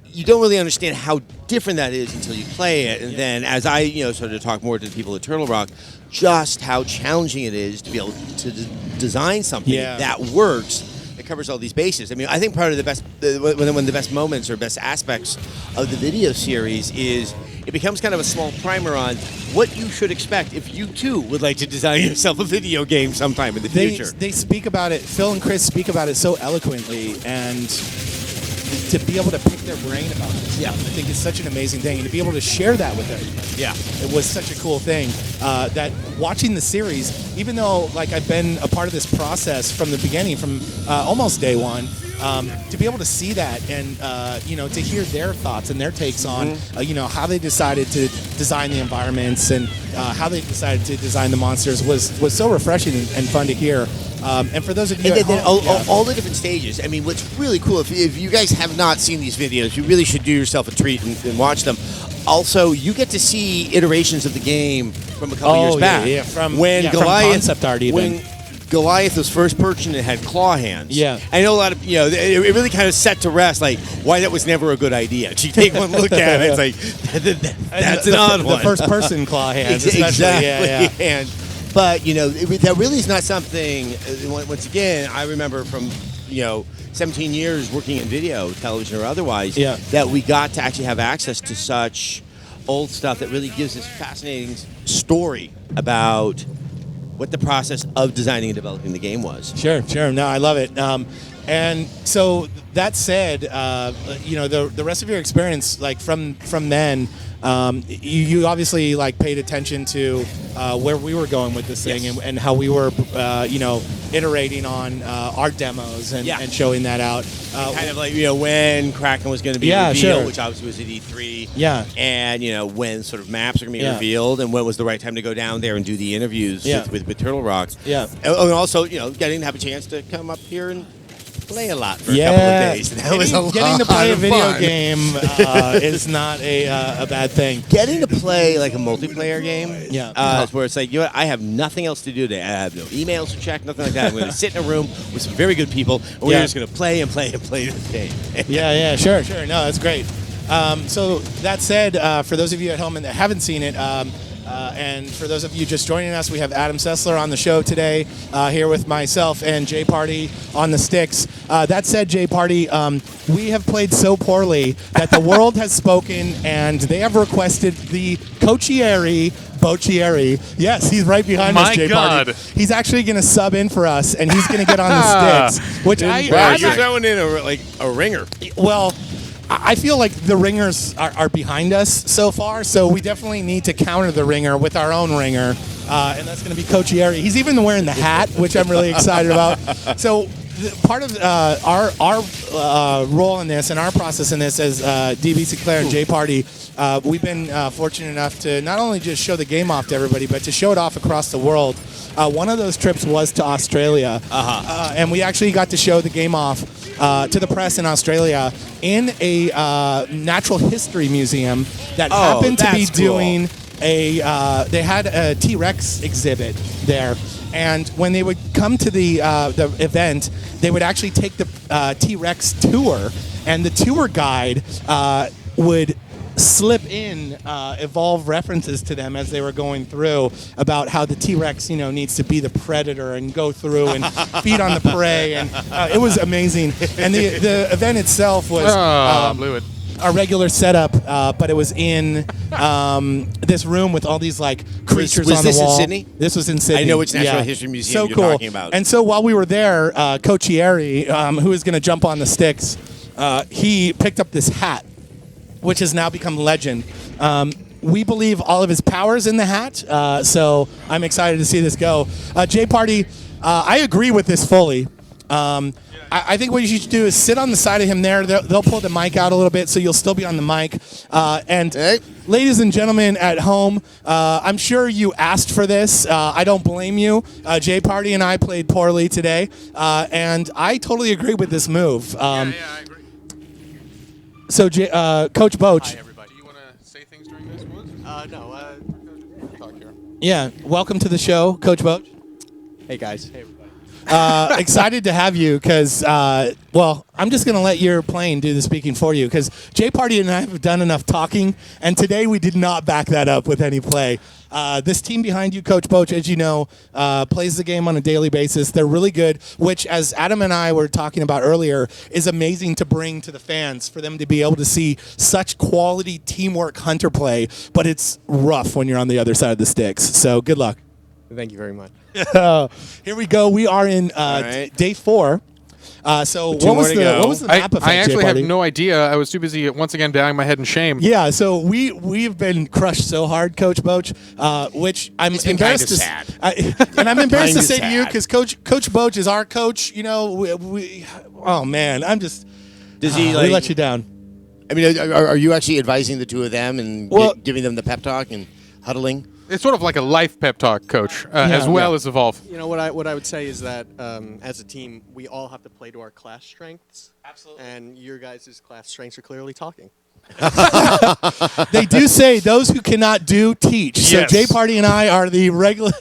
you don't really understand how different that is until you play it. And then as I started to talk more to the people at Turtle Rock, just how challenging it is to be able to design something that works, that covers all these bases. I mean, I think part of one of the best moments or best aspects of the video series is it becomes kind of a small primer on what you should expect if you too would like to design yourself a video game sometime in the future. They speak about it. Phil and Chris speak about it so eloquently, and to be able to pick their brain about this stuff, I think it's such an amazing thing, and to be able to share that with everybody. It was such a cool thing that watching the series, even though I've been a part of this process from the beginning, from almost day one, to be able to see that and to hear their thoughts and their takes on how they decided to design the environments and how they decided to design the monsters was so refreshing and fun to hear. And for those of you and at then home, all the different stages. I mean, what's really cool, if you guys have not seen these videos, you really should do yourself a treat and watch them. Also, you get to see iterations of the game from a couple years back. From Goliath, from concept art even. When Goliath was first purchased and it had claw hands. I know a lot of, it really kind of set to rest, why that was never a good idea. You take one look at it, it's like, that's an odd one. The first person claw hands, Exactly. But, that really is not something, once again, I remember from 17 years working in video, television or otherwise, Yeah. that we got to actually have access to such old stuff that really gives this fascinating story about what the process of designing and developing the game was. Sure. No, I love it. And so that said, the rest of your experience, like from then, you obviously like paid attention to where we were going with this thing, Yes. and how we were, iterating on our demos and showing that out. Kind of like when Kraken was going to be revealed, sure. which obviously was at E3. Yeah. And when sort of maps are going to be Yeah. revealed, and when was the right time to go down there and do the interviews with Turtle Rock. Yeah. And also getting to have a chance to come up here and play a lot for a couple of days. That was Getting to play a of video fun. game is not a bad thing. Getting to play like a multiplayer game, Yeah. where it's like, I have nothing else to do today. I have no emails to check, nothing like that. I'm going to sit in a room with some very good people, and we're just going to play and play and play this game. Yeah, sure. No, that's great. So that said, for those of you at home that haven't seen it, and for those of you just joining us, we have Adam Sessler on the show today, here with myself and JParty on the sticks. That said, JParty, we have played so poorly that the world has spoken, and they have requested the Boccieri. Yes, he's right behind us, JParty. God. He's actually going to sub in for us, and he's going to get on the sticks, which Wow, you're throwing in a ringer. well, I feel like the ringers are behind us so far, so we definitely need to counter the ringer with our own ringer, and that's going to be Boccieri. He's even wearing the hat, which I'm really excited about. So part of our role in this and our process in this as DB Sinclair and JParty, we've been fortunate enough to not only just show the game off to everybody, but to show it off across the world. One of those trips was to Australia, and we actually got to show the game off to the press in Australia in a natural history museum that happened to be doing they had a T-Rex exhibit there. And when they would come to the event, they would actually take the T-Rex tour, and the tour guide would slip in evolve references to them as they were going through about how the T-Rex needs to be the predator and go through and feed on the prey, and it was amazing. And the event itself was blew it. a regular setup, but it was in this room with all these like creatures Was on the this in wall. Sydney? This was in Sydney. I know which Natural History Museum so you're cool. talking about. And so while we were there, Boccieri, who is going to jump on the sticks, he picked up this hat, which has now become legend. We believe all of his power's in the hat, so I'm excited to see this go. JParty, I agree with this fully. I think what you should do is sit on the side of him there. They'll pull the mic out a little bit, so you'll still be on the mic. And ladies and gentlemen at home, I'm sure you asked for this. I don't blame you. JParty and I played poorly today, and I totally agree with this move. I agree. So, Coach Boach. Hi, everybody. Do you want to say things during this, Woods? No. Talk here. Yeah, welcome to the show, Coach Boach. Hey, guys. Hey, everybody. Excited to have you because, I'm just going to let your plane do the speaking for you because JParty and I have done enough talking, and today we did not back that up with any play. This team behind you, Coach Boach, as you know, plays the game on a daily basis. They're really good, which, as Adam and I were talking about earlier, is amazing to bring to the fans for them to be able to see such quality teamwork hunter play, but it's rough when you're on the other side of the sticks. So good luck. Thank you very much. Here we go. We are in right. day 4. So Two what more was to the go. what was the map effect? I actually have JParty? no idea. I was too busy once again bowing my head in shame. Yeah, so we've been crushed so hard, Coach Boach, which I'm It's been embarrassed to kinda sad. and I'm embarrassed to Kinda say to you sad. because Coach Boach is our coach. We oh man, I'm just Does he we let you down. I mean, are you actually advising the two of them and giving them the pep talk and huddling? It's sort of like a life pep talk, Coach, as well as Evolve. You know, what I would say is that as a team, we all have to play to our class strengths. Absolutely. And your guys' class strengths are clearly talking. They do say those who cannot do teach. So Yes. JParty and I are the regular.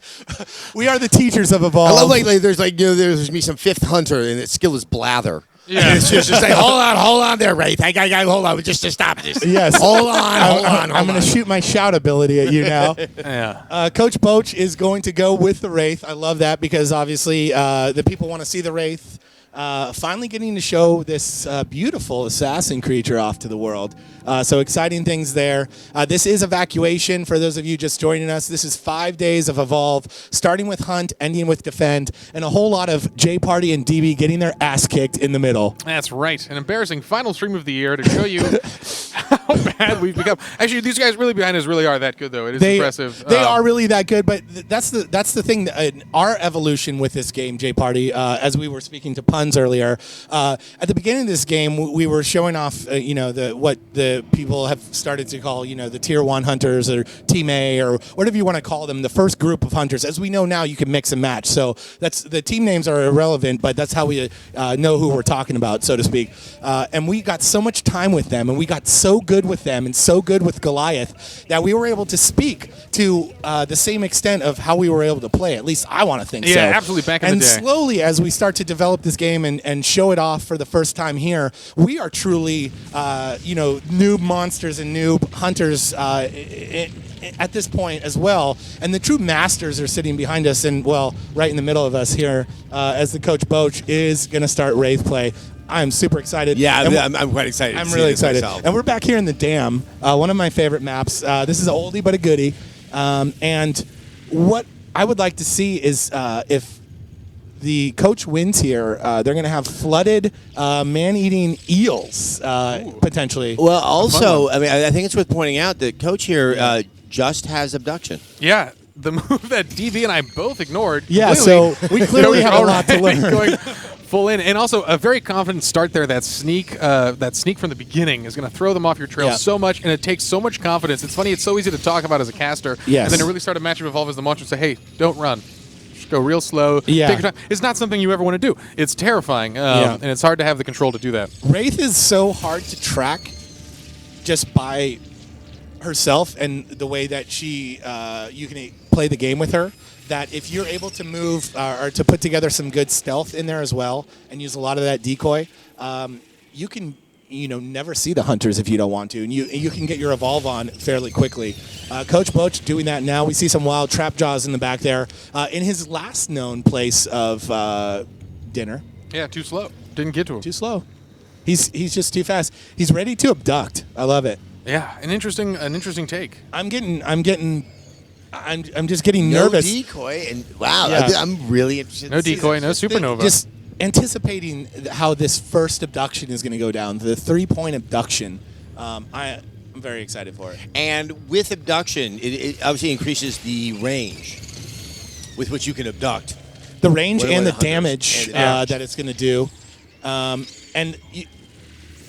We are the teachers of Evolve. I love there's me some fifth hunter and its skill is blather. Yeah. And it's just like hold on there, Wraith. I hold on, just to stop this. Yes. Hold on. I'm going to shoot my shout ability at you now. Yeah. Coach Boach is going to go with the Wraith. I love that because obviously the people want to see the Wraith. finally getting to show this beautiful assassin creature off to the world. So exciting things there. This is Evacuation. For those of you just joining us, this is 5 days of Evolve, starting with Hunt, ending with Defend, and a whole lot of JParty and DB getting their ass kicked in the middle. That's right. An embarrassing final stream of the year to show you how bad we've become. Actually, these guys really behind us really are that good, though. It is impressive. They are really that good, but that's the thing. Our evolution with this game, JParty, as we were speaking to Puns earlier, at the beginning of this game, we were showing off, what the people have started to call, the Tier 1 hunters or Team A or whatever you want to call them, the first group of hunters. As we know now, you can mix and match. So that's the team names are irrelevant, but that's how we know who we're talking about, so to speak. And we got so much time with them, and we got so good with them and so good with Goliath that we were able to speak to the same extent of how we were able to play. At least I want to think so. Yeah, absolutely. Back in the day. And slowly, as we start to develop this game and show it off for the first time here, we are truly, noob monsters and noob hunters at this point as well. And the true masters are sitting behind us and, well, right in the middle of us here as the Coach Boach is going to start Wraith play. I'm super excited. Yeah, I'm quite excited. I'm really excited. Myself. And we're back here in the Dam, one of my favorite maps. This is an oldie but a goodie. And what I would like to see is if the coach wins here, they're going to have flooded man-eating eels, potentially. Well, also, I think it's worth pointing out that Coach here just has Abduction. Yeah. The move that DV and I both ignored. Yeah, so we clearly have a lot to learn. Going full in, and also a very confident start there. That sneak from the beginning is going to throw them off your trail so much, and it takes so much confidence. It's funny; it's so easy to talk about as a caster, yes. and then to really start a match of Evolve as the monster and say, "Hey, don't run, just go real slow. Yeah. Take your time." It's not something you ever want to do. It's terrifying, and it's hard to have the control to do that. Wraith is so hard to track, just by herself and the way that she you can play the game with her, that if you're able to move or to put together some good stealth in there as well and use a lot of that decoy, you can never see the hunters if you don't want to, and you can get your Evolve on fairly quickly. Coach Boach doing that now. We see some wild trap jaws in the back there in his last known place of dinner. Yeah, too slow. Didn't get to him. Too slow. He's just too fast. He's ready to abduct. I love it. Yeah, an interesting take. I'm just getting nervous. No decoy, and wow, Yeah. I'm really interested. No to see decoy, this. no supernova. Just anticipating how this first abduction is going to go down, the 3-point abduction. I'm very excited for it. And with Abduction, it obviously increases the range with which you can abduct. The range What and are the the hunters? damage And damage. that it's going to do. And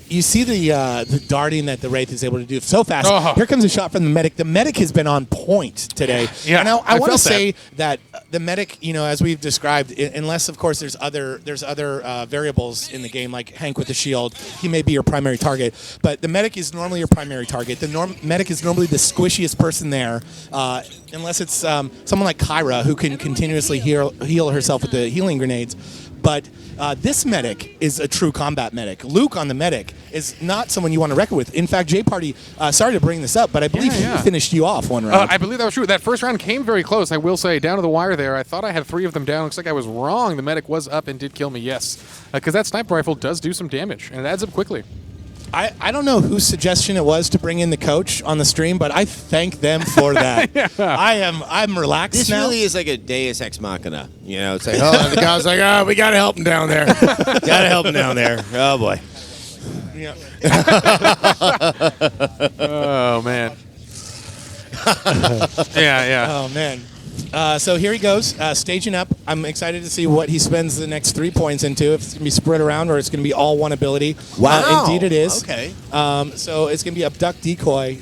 you see the darting that the Wraith is able to do so fast. Oh. Here comes a shot from the medic. The medic has been on point today. Yeah, and I want to felt say that the medic, as we've described, unless of course there's other variables in the game, like Hank with the shield, he may be your primary target. But the medic is normally your primary target. The medic is normally the squishiest person there, unless it's someone like Caira who can continuously heal herself with the healing grenades. But this medic is a true combat medic. Luke on the medic is not someone you want to reckon with. In fact, JParty, sorry to bring this up, but I believe he finished you off one round. I believe that was true. That first round came very close, I will say, down to the wire there. I thought I had 3 of them down. Looks like I was wrong. The medic was up and did kill me, yes. Because that sniper rifle does do some damage, and it adds up quickly. I don't know whose suggestion it was to bring in the coach on the stream, but I thank them for that. I'm relaxed This now. really is like a Deus Ex Machina. It's like, the guy's like, we got to help him down there. Got to help him down there. Oh, boy. Yeah. Oh, man. Yeah. Oh, man. So here he goes, staging up. I'm excited to see what he spends the next 3 points into, if it's going to be spread around or it's going to be all one ability. Wow. Indeed it is. Okay. So it's going to be Abduct Decoy.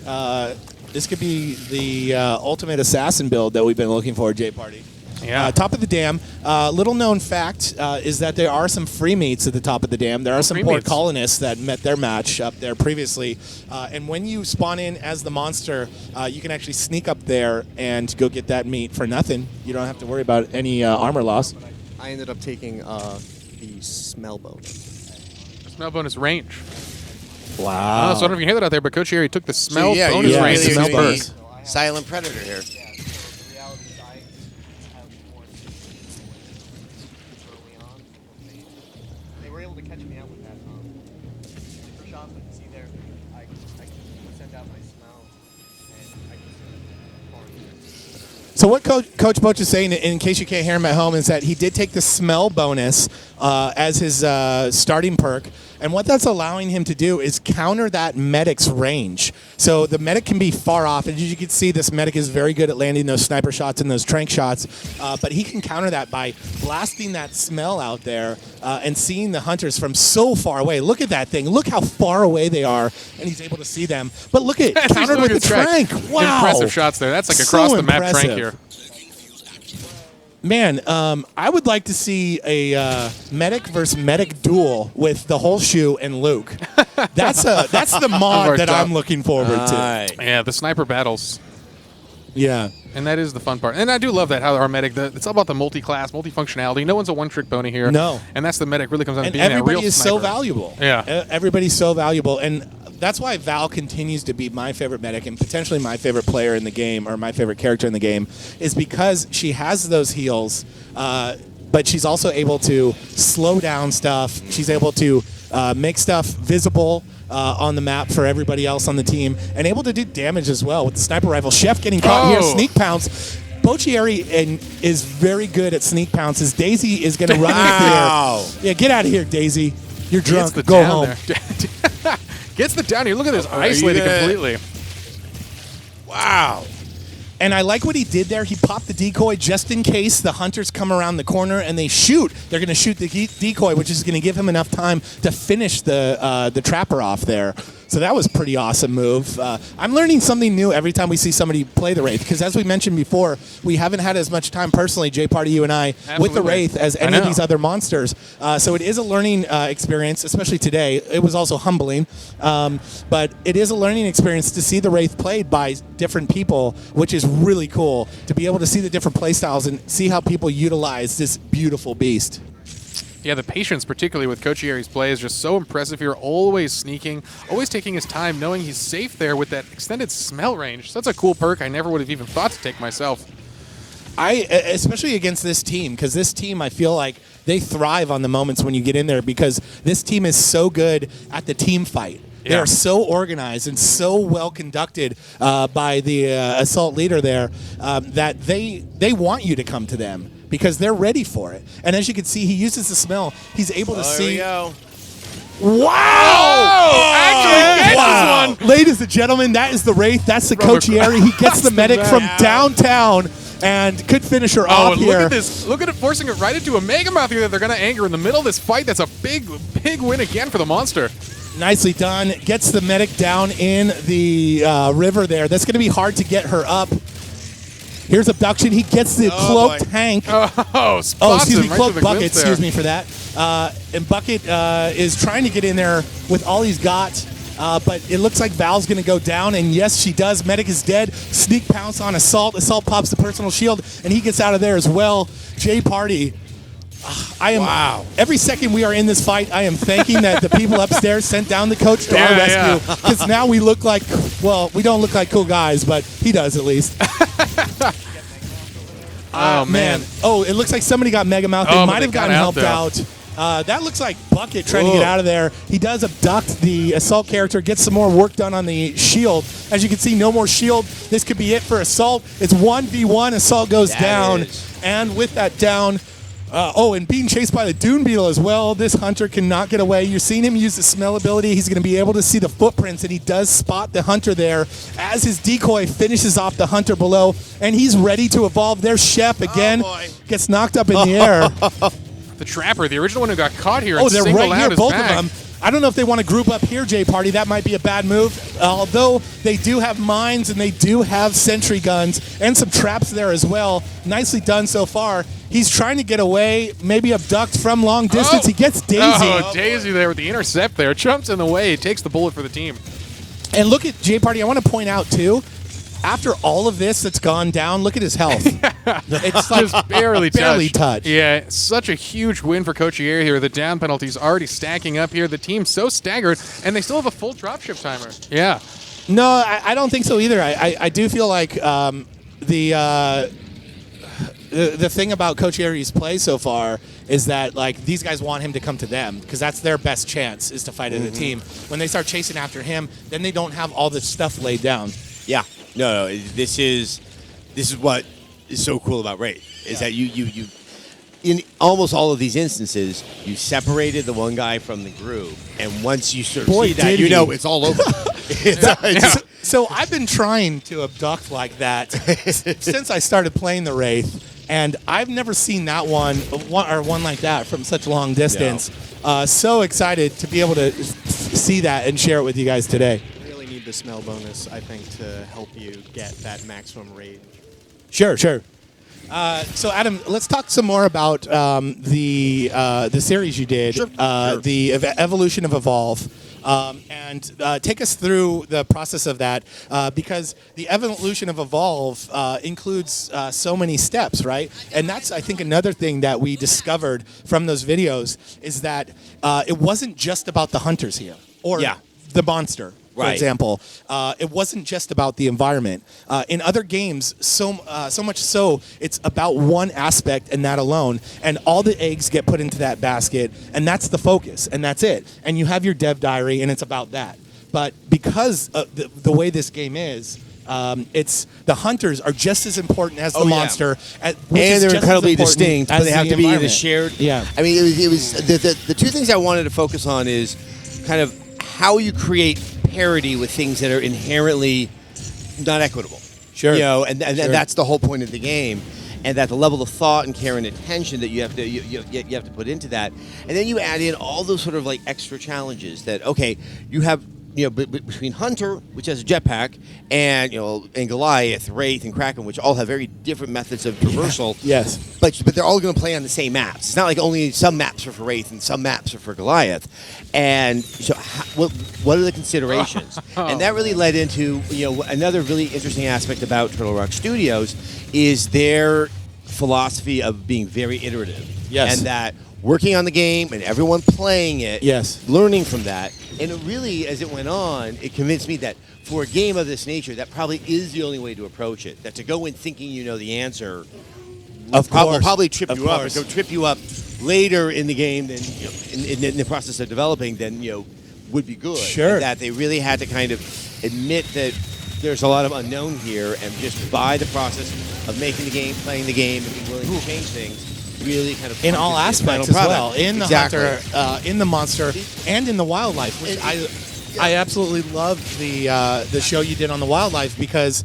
This could be the ultimate assassin build that we've been looking for, JParty. Yeah. Top of the dam. Little known fact is that there are some free meets at the top of the dam. There are some free port meets. colonists that met their match up there previously. And when you spawn in as the monster, you can actually sneak up there and go get that meat for nothing. You don't have to worry about any armor loss. I ended up taking the smell bone. Smell bonus range. Wow. So I don't know if you can hear that out there, but Coach Harry took the smell yeah, bonus yeah, range. really Smell smell burst. Silent Predator here. me out with that sleeper shot, but see there, I can send out my smell, and I can So what Coach Boach is saying, in case you can't hear him at home, is that he did take the smell bonus as his starting perk, and what that's allowing him to do is counter that medic's range. So the medic can be far off, and as you can see, this medic is very good at landing those sniper shots and those trank shots, but he can counter that by blasting that smell out there and seeing the hunters from so far away. Look at that thing. Look how far away they are, and he's able to see them. But look at countered with the trank. Wow. Impressive shots there. That's like across the map trank here. Man, I would like to see a medic versus medic duel with the whole shoe and Luke. That's the mod that I'm looking forward to. Yeah, the sniper battles. Yeah. And that is the fun part. And I do love that, how our medic, it's all about the multi-class, multi-functionality. No one's a one-trick pony here. No. And that's the medic really comes out And being that real everybody is so sniper. valuable. Yeah. Everybody's so valuable. And that's why Val continues to be my favorite medic and potentially my favorite player in the game, or my favorite character in the game, is because she has those heals, but she's also able to slow down stuff. She's able to make stuff visible on the map for everybody else on the team, and able to do damage as well with the sniper rifle. Chef getting caught here, sneak pounce. Bocchieri is very good at sneak pounces. Daisy is going to run through. Yeah, get out of here, Daisy. You're drunk. Go home. Gets the down here. Look at this, isolated completely. Wow. And I like what he did there. He popped the decoy just in case the hunters come around the corner and they shoot. They're going to shoot the decoy, which is going to give him enough time to finish the trapper off there. So that was a pretty awesome move. I'm learning something new every time we see somebody play the Wraith, because as we mentioned before, we haven't had as much time personally, JParty, you and I, with the Wraith as any of these other monsters. So it is a learning experience, especially today. It was also humbling. But it is a learning experience to see the Wraith played by different people, which is really cool to be able to see the different play styles and see how people utilize this beautiful beast. Yeah, the patience, particularly with Cochieri's play, is just so impressive here. Always sneaking, always taking his time, knowing he's safe there with that extended smell range. That's a cool perk I never would have even thought to take myself. Especially against this team, because this team, I feel like they thrive on the moments when you get in there, because this team is so good at the team fight. They are so organized and so well conducted by the assault leader there that they want you to come to them, because they're ready for it. And as you can see, he uses the smell. He's able to see. There we go. Wow! Actually, Wow! Ladies and gentlemen, that is the Wraith. That's the Cochieri. He gets the medic from downtown and could finish her off here. Look at this. Look at it forcing it right into a Mega Mouth here that they're going to anger in the middle of this fight. That's a big, big win again for the monster. Nicely done. Gets the medic down in the river there. That's going to be hard to get her up. Here's Abduction. He gets the cloaked tank. Excuse me, cloaked bucket. Excuse me for that. And Bucket is trying to get in there with all he's got, but it looks like Val's going to go down, and yes, she does. Medic is dead. Sneak pounce on Assault. Assault pops the personal shield, and he gets out of there as well. JParty. Every second we are in this fight, I am thanking that the people upstairs sent down the coach to our rescue, because now we look like, well, we don't look like cool guys, but he does at least. Oh, man. Oh, it looks like somebody got Mega Mouth. They might have gotten helped out. That looks like Bucket trying to get out of there. He does abduct the Assault character, gets some more work done on the shield. As you can see, no more shield. This could be it for Assault. It's 1v1. Assault goes down. And with that down, and being chased by the Dune Beetle as well. This hunter cannot get away. You're seeing him use the smell ability. He's going to be able to see the footprints, and he does spot the hunter there as his decoy finishes off the hunter below, and he's ready to evolve. There's Shep again. Gets knocked up in the air. The Trapper, the original one who got caught here. They're right here, both of them. I don't know if they want to group up here, JParty. That might be a bad move. Although they do have mines and they do have sentry guns and some traps there as well. Nicely done so far. He's trying to get away, maybe abduct from long distance. He gets Daisy. Daisy there with the intercept there. Jumps in the way. Takes the bullet for the team. And look at JParty. I want to point out, too, after all of this that's gone down, look at his health. It's like just barely touched. Yeah, such a huge win for Cochieri here. The down penalties already stacking up here. The team's so staggered, and they still have a full dropship timer. Yeah. No, I don't think so either. I do feel like the thing about Coach Aries' play so far is that like these guys want him to come to them because that's their best chance is to fight as a team. When they start chasing after him, then they don't have all this stuff laid down. Yeah. No. This is what is so cool about Wraith is that you in almost all of these instances you separated the one guy from the group, and once you sort of see that, you know it's all over. So I've been trying to abduct like that since I started playing the Wraith, and I've never seen that one like that from such long distance. No. So excited to be able to see that and share it with you guys today. You really need the smell bonus, I think, to help you get that maximum range. Sure. So Adam, let's talk some more about the series you did, sure. The evolution of Evolve. And take us through the process of that because the evolution of Evolve includes so many steps, right? And that's, I think, another thing that we discovered from those videos is that it wasn't just about the hunters here or the monster. For example, it wasn't just about the environment. In other games, so much so, it's about one aspect and that alone. And all the eggs get put into that basket, and that's the focus, and that's it. And you have your dev diary, and it's about that. But because of the way this game is, it's the hunters are just as important as the monster, and they're incredibly distinct, but they have to be in a shared. Yeah, I mean, it was the two things I wanted to focus on is kind of how you create parity with things that are inherently not equitable. Sure. And that's the whole point of the game, and that the level of thought and care and attention that you have to put into that, and then you add in all those sort of like extra challenges that you have. Between Hunter, which has a jetpack, and and Goliath, Wraith, and Kraken, which all have very different methods of traversal. Yes, but they're all going to play on the same maps. It's not like only some maps are for Wraith and some maps are for Goliath. And so, what are the considerations? And that really led into another really interesting aspect about Turtle Rock Studios is their philosophy of being very iterative. Yes, and that. Working on the game and everyone playing it, learning from that. And it really, as it went on, it convinced me that for a game of this nature, that probably is the only way to approach it. That to go in thinking you know the answer will probably trip you up. It'll trip you up later in the game than in the process of developing than would be good. Sure. And that they really had to kind of admit that there's a lot of unknown here, and just by the process of making the game, playing the game, and being willing to change things, really kind of in all aspects as well, in the hunter, in the monster, and in the wildlife, which I absolutely loved the show you did on the wildlife because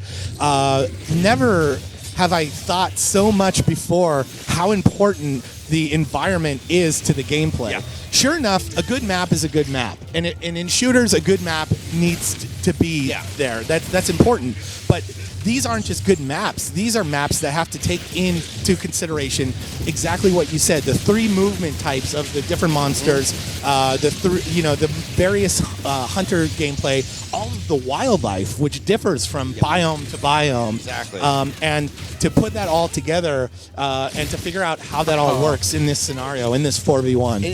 never have I thought so much before how important the environment is to the gameplay. Yeah. Sure enough, a good map is a good map, and in shooters, a good map needs to be there. That's important, but these aren't just good maps. These are maps that have to take into consideration exactly what you said: the three movement types of the different monsters, the various hunter gameplay, all of the wildlife, which differs from biome to biome. Exactly. And to put that all together and to figure out how that all works in this scenario, in this 4v1.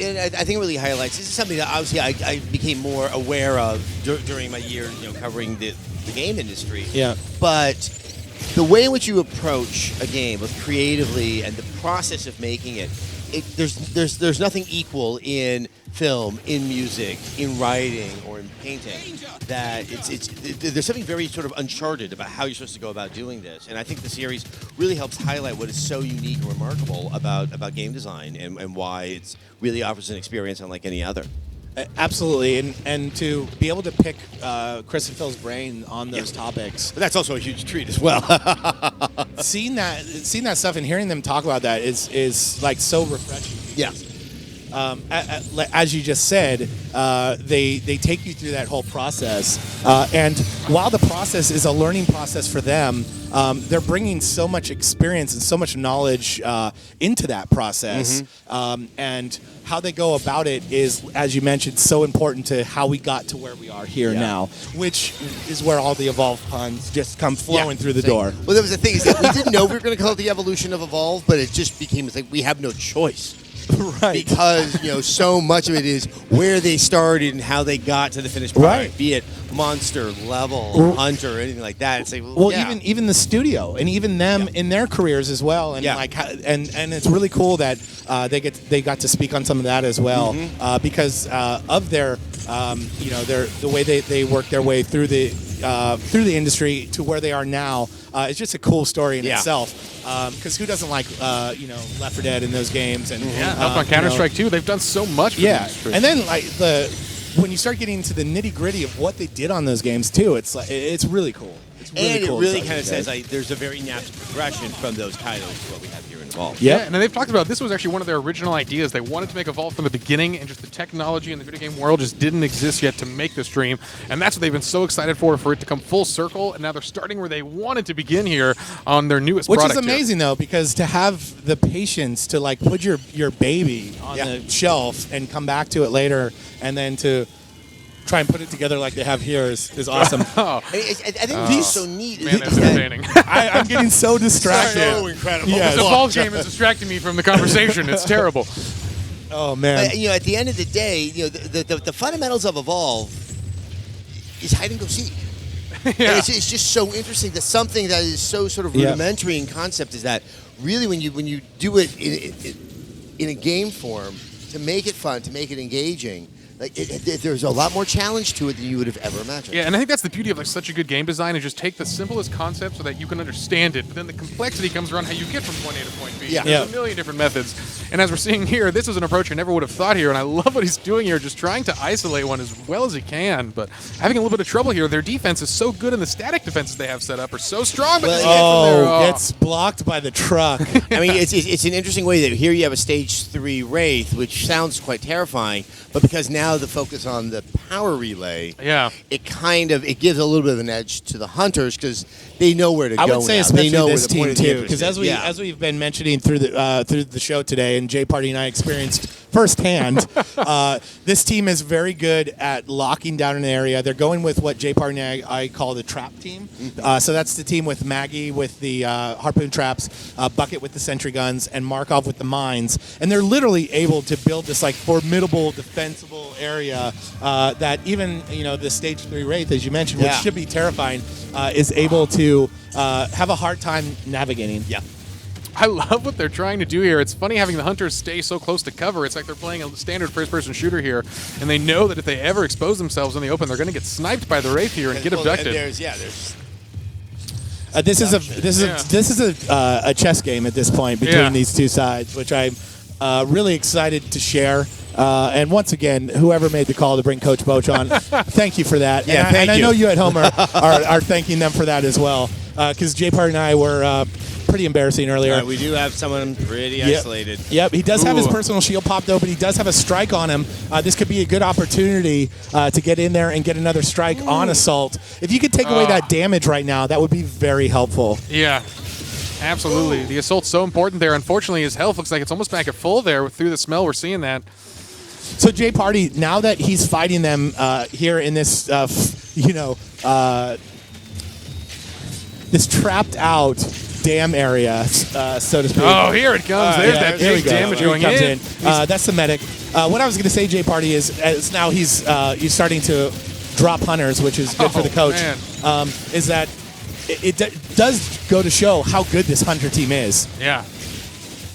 And I think it really highlights. This is something that obviously I became more aware of during my year, covering the game industry. Yeah. But the way in which you approach a game, both creatively and the process of making it, there's nothing equal in film, in music, in writing, or in painting. That there's something very sort of uncharted about how you're supposed to go about doing this. And I think the series really helps highlight what is so unique and remarkable about game design and why it really offers an experience unlike any other. Absolutely, and to be able to pick Chris and Phil's brain on those topics. But that's also a huge treat as well. seeing that stuff and hearing them talk about that is like so refreshing. Yeah. As you just said, they take you through that whole process, and while the process is a learning process for them, they're bringing so much experience and so much knowledge into that process, and how they go about it is, as you mentioned, so important to how we got to where we are here now, which is where all the Evolve puns just come flowing through the door. Well, there was the thing is that we didn't know we were going to call it the evolution of Evolve, but it just became like we have no choice. Right. Because so much of it is where they started and how they got to the finished product. Right. Be it monster, level, hunter, or anything like that. It's like, Well, even the studio and even them in their careers as well, and and it's really cool that they got to speak on some of that as well, because of their the way they work their way through the industry to where they are now. It's just a cool story in itself. Because who doesn't like Left 4 Dead in those games and up on Counter-Strike too. They've done so much for the industry. And then when you start getting into the nitty-gritty of what they did on those games too, it's really cool. It's really and cool. it really kind of says there's a very natural progression from those titles to what we have here in Evolve. Yeah, and they've talked about this was actually one of their original ideas. They wanted to make Evolve from the beginning, and just the technology in the video game world just didn't exist yet to make this dream. And that's what they've been so excited for it to come full circle. And now they're starting where they wanted to begin here on their newest product. Which is amazing though, because to have the patience to put your baby on the shelf and come back to it later, and then to try and put it together like they have here is awesome. I think these so neat. Man, that's entertaining. I'm getting so distracted. So incredible. Yes. The Evolve game is distracting me from the conversation. It's terrible. Oh man. But, at the end of the day, the fundamentals of Evolve is hide and go seek. Yeah. It's just so interesting that something that is so sort of rudimentary in concept is that really when you do it in a game form to make it fun, to make it engaging. There's a lot more challenge to it than you would have ever imagined. Yeah, and I think that's the beauty of such a good game design, is just take the simplest concept so that you can understand it, but then the complexity comes around how you get from point A to point B. Yeah. There's a million different methods. And as we're seeing here, this is an approach I never would have thought here, and I love what he's doing here, just trying to isolate one as well as he can, but having a little bit of trouble here. Their defense is so good, and the static defenses they have set up are so strong, but gets blocked by the truck. I mean, it's an interesting way that here you have a stage 3 Wraith, which sounds quite terrifying, but because now the focus on the power relay, it gives a little bit of an edge to the hunters because they know where to go. I would say now. especially they know this where the team point of the too, because interest as we've been mentioning through the show today, and JParty and I experienced firsthand, this team is very good at locking down an area. They're going with what JParty and I call the trap team. So that's the team with Maggie with the harpoon traps, Bucket with the sentry guns, and Markov with the mines. And they're literally able to build this formidable, defensible area that even the stage 3 Wraith, as you mentioned, which should be terrifying, is able to have a hard time navigating. Yeah. I love what they're trying to do here. It's funny having the hunters stay so close to cover. It's like they're playing a standard first-person shooter here, and they know that if they ever expose themselves in the open, they're going to get sniped by the Wraith here and get abducted. And this is a chess game at this point between these two sides, which I'm really excited to share. And once again, whoever made the call to bring Coach Boach on, thank you for that. Yeah, and thank you. I know you at home are thanking them for that as well, because JParty and I were pretty embarrassing earlier. We do have someone pretty isolated. Yep, he does have his personal shield popped open. He does have a strike on him. This could be a good opportunity to get in there and get another strike on Assault. If you could take away that damage right now, that would be very helpful. Yeah. Absolutely. The Assault's so important there. Unfortunately, his health looks like it's almost back at full there. Through the smell, we're seeing that. So JParty, now that he's fighting them here in this, this trapped out dam area, so to speak. Oh, here it comes. There's that big damage going in. That's the medic. What I was going to say, JParty, is now he's starting to drop hunters, which is good for the coach. Is that it does go to show how good this hunter team is. Yeah.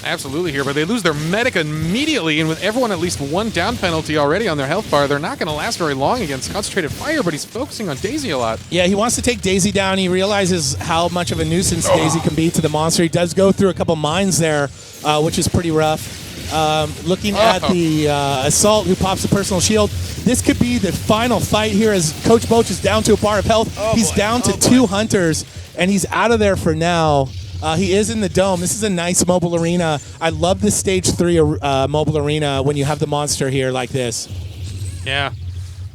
Absolutely here, but they lose their medic immediately, and with everyone at least one down penalty already on their health bar, they're not going to last very long against concentrated fire, but he's focusing on Daisy a lot. Yeah, he wants to take Daisy down. He realizes how much of a nuisance Daisy can be to the monster. He does go through a couple mines there, which is pretty rough. Looking at the Assault, who pops a personal shield. This could be the final fight here as Coach Boach is down to a bar of health. He's down to 2 hunters, and he's out of there for now. He is in the dome. This is a nice mobile arena. I love this stage 3 mobile arena when you have the monster here like this. Yeah.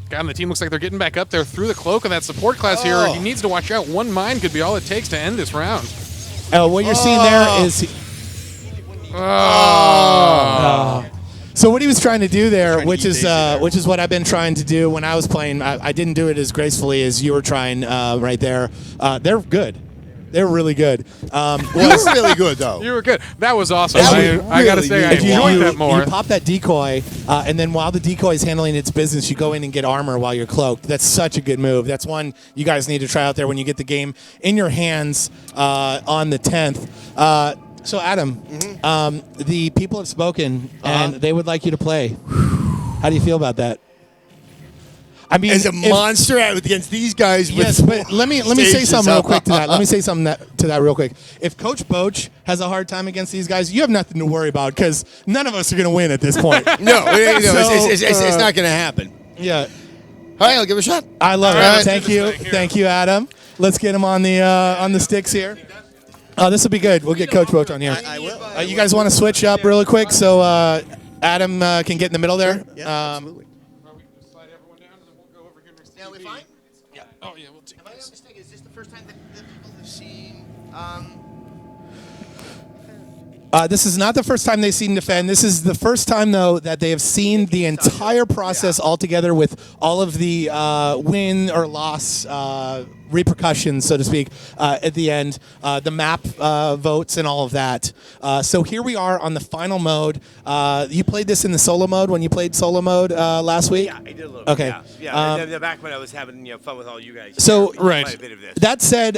God, and the team looks like they're getting back up there through the cloak of that support class here. He needs to watch out. One mine could be all it takes to end this round. What you're seeing there is... So what he was trying to do there, which is what I've been trying to do when I was playing, I didn't do it as gracefully as you were trying right there. They're good. They're really good. Was really good though. You were good. That was awesome. That was I gotta really say, I neat. If you, enjoyed you, that more. you pop that decoy, and then while the decoy is handling its business, you go in and get armor while you're cloaked. That's such a good move. That's one you guys need to try out there when you get the game in your hands on the 10th. So, Adam, the people have spoken, and they would like you to play. How do you feel about that? I mean, As a monster against these guys. Yes, but let me say something real quick to that. Let me say something to that real quick. If Coach Boach has a hard time against these guys, you have nothing to worry about because none of us are going to win at this point. No, it's not going to happen. Yeah, All right, I'll give it a shot. I love it. right. Thank you, Adam. Let's get him on the sticks here. This will be good. We'll get Coach Boach on here. I will. You guys want to switch up really quick so Adam can get in the middle there? Yeah, absolutely. Now we're fine? Yeah. Oh yeah, we'll take Am I not mistaken? Is this the first time that people have seen This is not the first time they've seen Defend. This is the first time, though, that they have seen the entire process altogether with all of the win or loss repercussions, so to speak, at the end, the map votes and all of that. So here we are on the final mode. You played this in the solo mode when you played solo mode last week? Yeah, I did a little Okay. bit. Yeah. Back when I was having fun with all you guys. So, Right. Quite a bit of this. That said,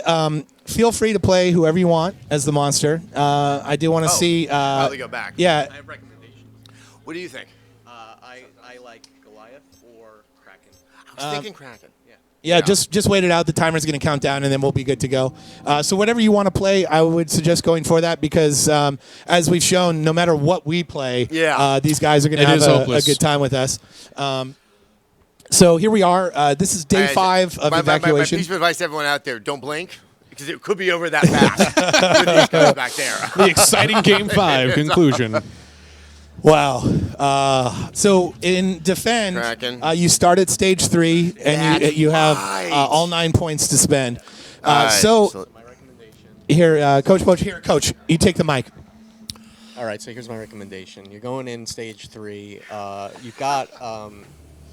feel free to play whoever you want as the monster. I do want to see. Probably go back. Yeah. I have recommendations. What do you think? I like Goliath or Kraken. I was thinking Kraken. Yeah, just wait it out. The timer's going to count down, and then we'll be good to go. So whatever you want to play, I would suggest going for that because, as we've shown, no matter what we play, these guys are going to have a good time with us. So here we are. This is day 5 of Evacuation. My piece of advice to everyone out there, don't blink. Because it could be over that fast with these guys back there. the exciting Game 5 conclusion. Wow. So in Defend, Kraken. you start at stage 3, and That's you have right. all 9 points to spend. All right, So My recommendation. here, Coach Poach, here, Coach, you take the mic. All right, so here's my recommendation. You're going in stage 3. You've got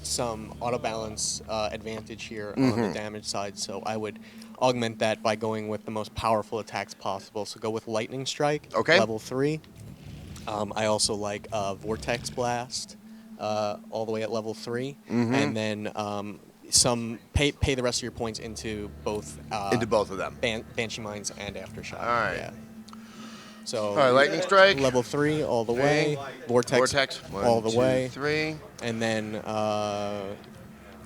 some auto balance advantage here on the damage side, so I would augment that by going with the most powerful attacks possible. So go with Lightning Strike, Okay. level 3. I also like Vortex Blast, all the way at level 3, and then pay the rest of your points into both of them. Banshee Mines and Aftershock. All right. Yeah. So All right, Lightning Strike. level 3 all the way, Vortex, all the way, 3. and then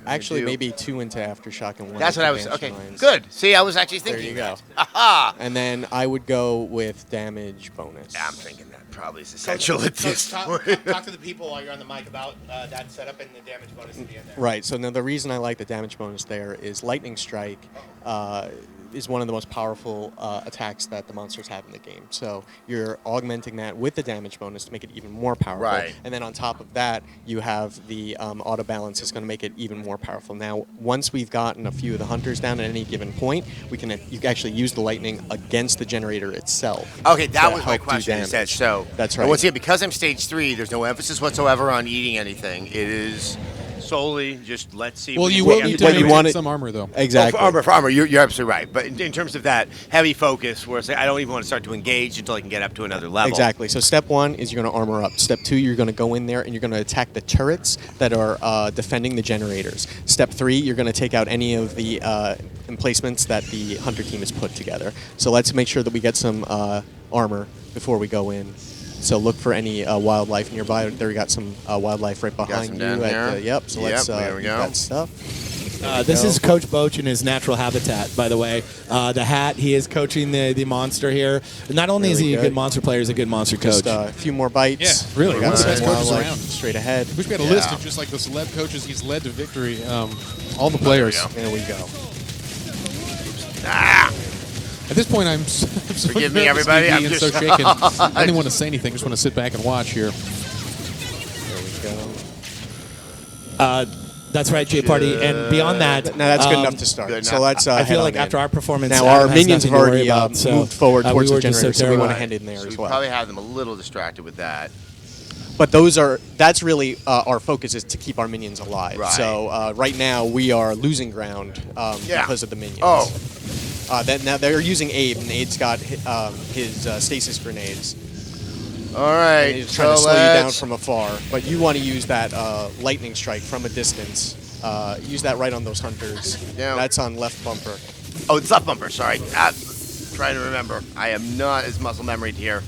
actually maybe 2 into Aftershock and 1 That's into what I was. Banshee Okay, Mines. good. See, I was actually There thinking you go. that. Aha! And then I would go with damage bonus. Yeah, I'm thinking that probably is essential at this point. Talk to the people while you're on the mic about that setup and the damage bonus at the end there. Right. So now the reason I like the damage bonus there is Lightning Strike is one of the most powerful attacks that the monsters have in the game. So you're augmenting that with the damage bonus to make it even more powerful. Right. And then on top of that, you have the auto balance is going to make it even more powerful. Now, once we've gotten a few of the hunters down at any given point, you can actually use the lightning against the generator itself. Okay, that to was my help do question. You said damage. so. That's And right. once again, because I'm stage 3, there's no emphasis whatsoever on eating anything. It is solely just let's see. Well, what you we will can need do. to What you maintain want it- some armor, though. Exactly. For armor, you're absolutely right. But in terms of that heavy focus, where it's like, I don't even want to start to engage until I can get up to another level. Exactly. So step 1 is you're going to armor up. Step 2, you're going to go in there and you're going to attack the turrets that are defending the generators. Step 3, you're going to take out any of the emplacements that the hunter team has put together. So let's make sure that we get some armor before we go in. So look for any wildlife nearby. There we got some wildlife right behind some you. down there. Yep. So let's there we eat go. that stuff. This is Coach Boach in his natural habitat, by the way. The hat, he is coaching the monster here. Not only is Really he a good. good monster player, he's a good monster coach. Just a few more bites. Yeah, really. We One got of the best some coaches wildlife around. straight ahead. Wish we had a list of just like the celeb coaches he's led to victory. All the players. There we go. At this point, I'm so Forgive me, nervous everybody. being I'm and just- so shaken. I didn't want to say anything. Just want to sit back and watch here. There we go. That's right, JParty. And beyond that, No, that's good enough to start. good So enough. let's. I head feel on like in. after our performance, Now Adam our has minions have nothing to worry already about, so, moved forward we towards were the just so generator, so we want to terrified. head in there So as we well. probably have them a little distracted with that. But that's really our focus is to keep our minions alive. Right. So right now we are losing ground Yeah. because of the minions. Oh. Now they're using Abe, and Abe's got his stasis grenades. All right. And he's trying to slow you down from afar, but you want to use that lightning strike from a distance. Use that right on those hunters. Yeah. That's on left bumper. Oh, it's left bumper. Sorry. Trying to remember. I am not as muscle memoried here.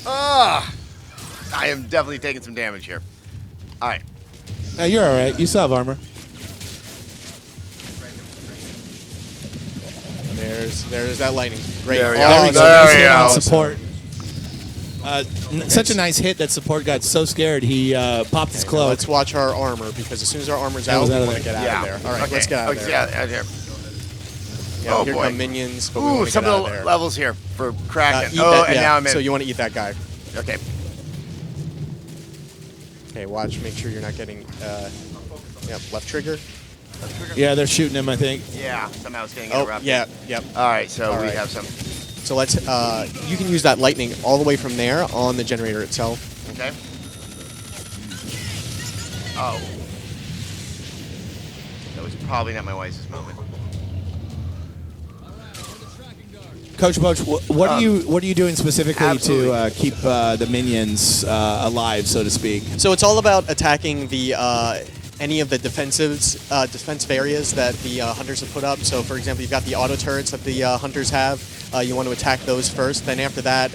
I am definitely taking some damage here. All right. You're all right. You still have armor. There's that lightning. Great. There we go. There we go. There Nice we hit on go. support. Such a nice hit that support got so scared he popped his Now cloak. let's watch our armor, because as soon as our armor's That out, was we out of want to there. get out of there. All right, Okay. let's get out of there. Yeah, out here. Yeah, Oh, here boy. come minions, but we Ooh, want to some get out of of the there. levels here for Kraken. Eat Oh, that, and yeah. now I'm in. So you want to eat that guy. Okay. Okay, watch. Make sure you're not getting. Left trigger. Yeah, they're shooting him, I think. Yeah, somehow it's getting Oh, interrupted. yeah, yep. All right, so All we right. have some. So let's. You can use that lightning all the way from there on the generator itself. Okay. Oh. That was probably not my wisest moment. Coach Boach, what are you doing specifically Absolutely. to keep the minions alive, so to speak? So it's all about attacking the any of the defensive areas that the hunters have put up. So for example, you've got the auto turrets that the hunters have. You want to attack those first. Then after that,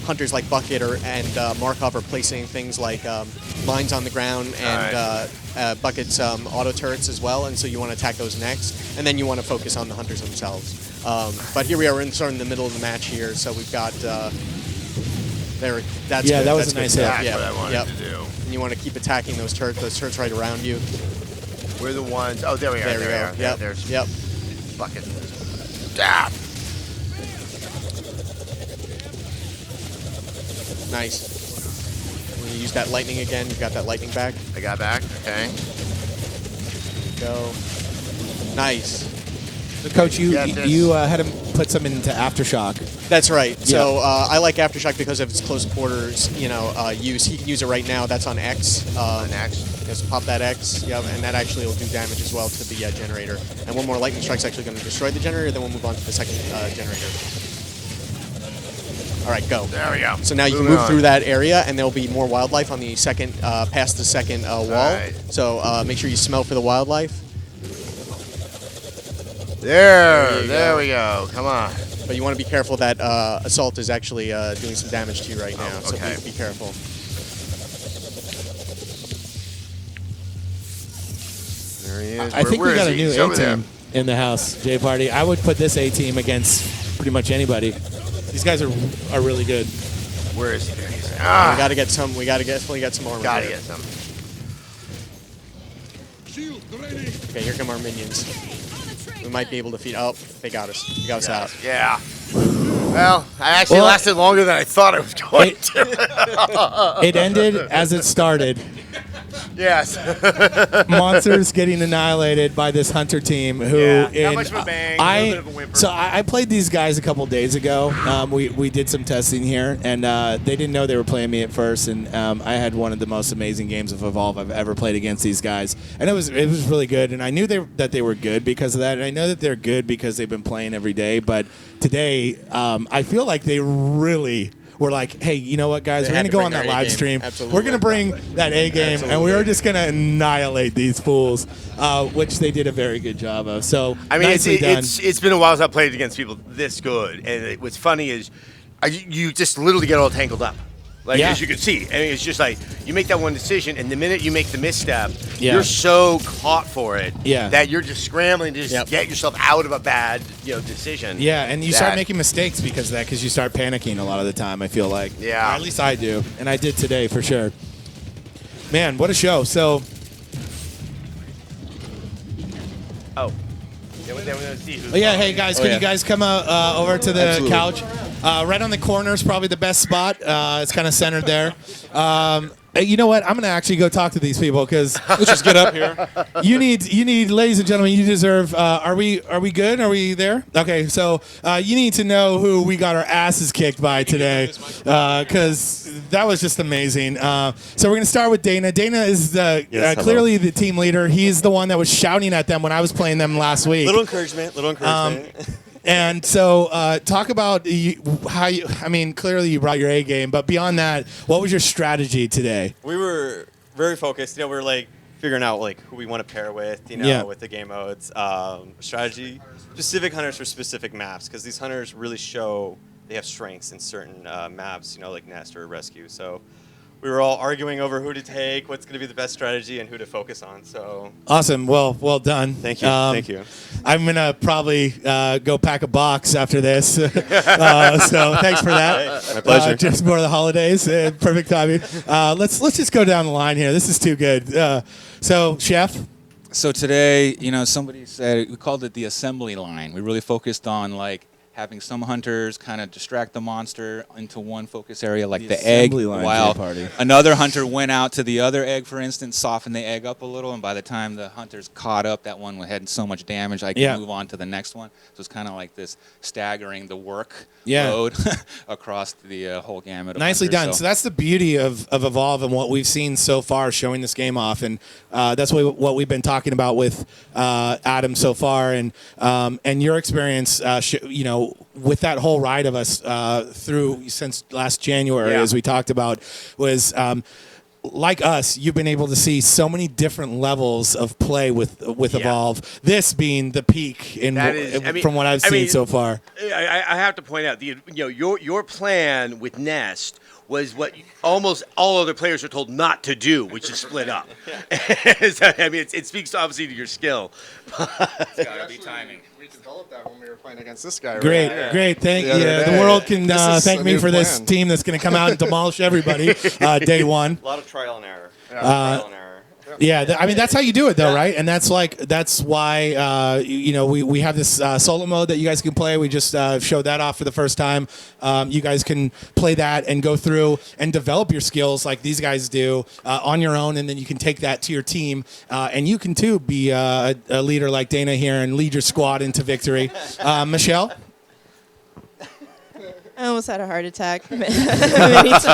hunters like Bucket and Markov are placing things like mines on the ground and Bucket's auto turrets as well. And so you want to attack those next. And then you want to focus on the hunters themselves. But here we are, sort of in the middle of the match here. So we've got there. That's Yeah, good. that was That's a nice good. hit. That's Yeah, what I wanted yep. to do. And you want to keep attacking those turrets right around you. We're the ones. Oh, there we are. There we we go. are. Yep. There's Yep. Bucket. Ah. Nice. When you use that lightning again, you've got that lightning back. I got back. Okay. Go. Nice. Coach, you Yeah, this- you had him put some into aftershock. That's right. Yeah. So I like Aftershock because of its close quarters, use. He can use it right now. That's on X. On X. Just pop that X. Yep, and that actually will do damage as well to the generator. And one more lightning strike's actually going to destroy the generator. Then we'll move on to the second generator. All right, go. There we go. So now you can Moving move on. through that area, and there will be more wildlife on the second, past the second wall. right. So make sure you smell for the wildlife. There There you we go. Come on. But you want to be careful that Assault is actually doing some damage to you right now. Oh, So okay. please be careful. There he is. I think Where we got is a he? new He's over there. A-team in the house, JParty. I would put this A-team against pretty much anybody. These guys are really good. Where is he? There he is. We Ah, got to get some. We got to definitely get some armor. gotta here. get some. Okay, here come our minions. We might be able to feed. Oh, they got us. They got us out. Yeah. Well, I actually Well, lasted longer than I thought I was going to. It ended as it started. Yes. Monsters getting annihilated by this hunter team who Yeah, not much of a bang, a little bit of a whimper. I played these guys a couple days ago. We did some testing here, and they didn't know they were playing me at first, and I had one of the most amazing games of Evolve I've ever played against these guys, and it was really good, and I knew that they were good because of that, and I know that they're good because they've been playing every day, but today I feel like they really were like, hey, you know what, guys? They We're had going to to go bring on that their live A-game. stream. Absolutely. We're going to bring that A game, and we Absolutely. are just going to annihilate these fools, which they did a very good job of. So, I mean, nicely done. it's been a while since I played against people this good, and what's funny is you just literally get all tangled up. Like, Yeah. as you can see. I mean, it's just like, you make that one decision, and the minute you make the misstep, Yeah. you're so caught for it Yeah. that you're just scrambling to just Yep. get yourself out of a bad, decision. Yeah, and you start that- making mistakes because of that, because you start panicking a lot of the time, I feel like. Yeah. Or at least I do, and I did today for sure. Man, what a show. So, Oh. Yeah, we're gonna see who's yeah, hey guys, Oh, can yeah. you guys come over to the Absolutely. couch? Right on the corner is probably the best spot. It's kind of centered there. Hey, you know what? I'm going to actually go talk to these people because Let's just get up here. you need, ladies and gentlemen, you deserve. Are we good? Are we there? Okay, so you need to know who we got our asses kicked by today, because that was just amazing. So we're gonna start with Dana. Dana is clearly the team leader. He's the one that was shouting at them when I was playing them last week. Little encouragement. And so, talk about how you. I mean, clearly you brought your A game, but beyond that, what was your strategy today? We were very focused. We were like figuring out like who we want to pair with. With the game modes, strategy, specific hunters for specific maps, because these hunters really show they have strengths in certain maps. Like Nest or Rescue. So. We were all arguing over who to take, what's going to be the best strategy, and who to focus on. So awesome. Well done. Thank you. Thank you. I'm gonna probably go pack a box after this. So thanks for that. Hey, my pleasure. Just before the holidays, perfect timing. Let's just go down the line here. This is too good. So, Chef. So today, somebody said we called it the assembly line. We really focused on having some hunters kind of distract the monster into one focus area, like the egg, while another hunter went out to the other egg, for instance, softened the egg up a little, and by the time the hunters caught up, that one had so much damage, I could move on to the next one. So it's kind of like this staggering the work load across the whole gamut of Nicely hunters. done. So that's the beauty of Evolve and what we've seen so far showing this game off, and that's what we've been talking about with Adam so far, and your experience, with that whole ride of us through since last January, as we talked about, was like us, you've been able to see so many different levels of play with Evolve. This being the peak from what I've seen so far. I have to point out, your plan with Nest was what almost all other players are told not to do, which is split up. So, it speaks obviously to your skill. It's got to be timing. We developed that when we were playing against this guy. Great. Thank you. The world can thank me for this team that's going to come out and demolish everybody day one. A lot of trial and error. Yeah, that's how you do it, though, right? And that's why we have this solo mode that you guys can play. We just showed that off for the first time. You guys can play that and go through and develop your skills like these guys do on your own, and then you can take that to your team, and you can too be a leader like Dana here and lead your squad into victory. Michelle. I almost had a heart attack many times.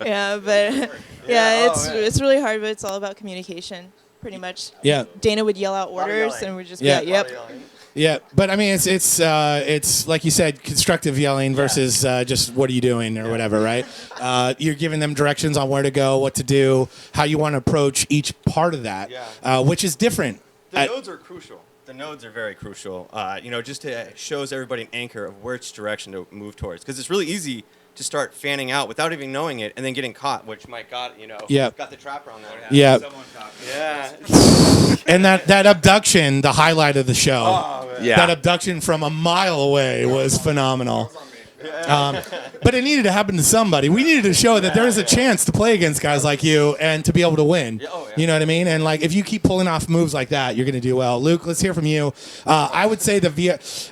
Yeah, but it's really hard, but it's all about communication, pretty much. Yeah. Dana would yell out orders, and we'd just be like, yep. Yeah, but it's like you said, constructive yelling versus just what are you doing or whatever, right? You're giving them directions on where to go, what to do, how you want to approach each part of that, which is different. The nodes are crucial. The nodes are very crucial, just to shows everybody an anchor of which direction to move towards. Because it's really easy to start fanning out without even knowing it and then getting caught, which Mike got the trapper on there. Yeah. Yeah. And that abduction, the highlight of the show. Oh, man. That abduction from a mile away was phenomenal. But it needed to happen to somebody. We needed to show that there is a chance to play against guys like you and to be able to win. You know what I mean? And if you keep pulling off moves like that, you're going to do well. Luke, let's hear from you. I would say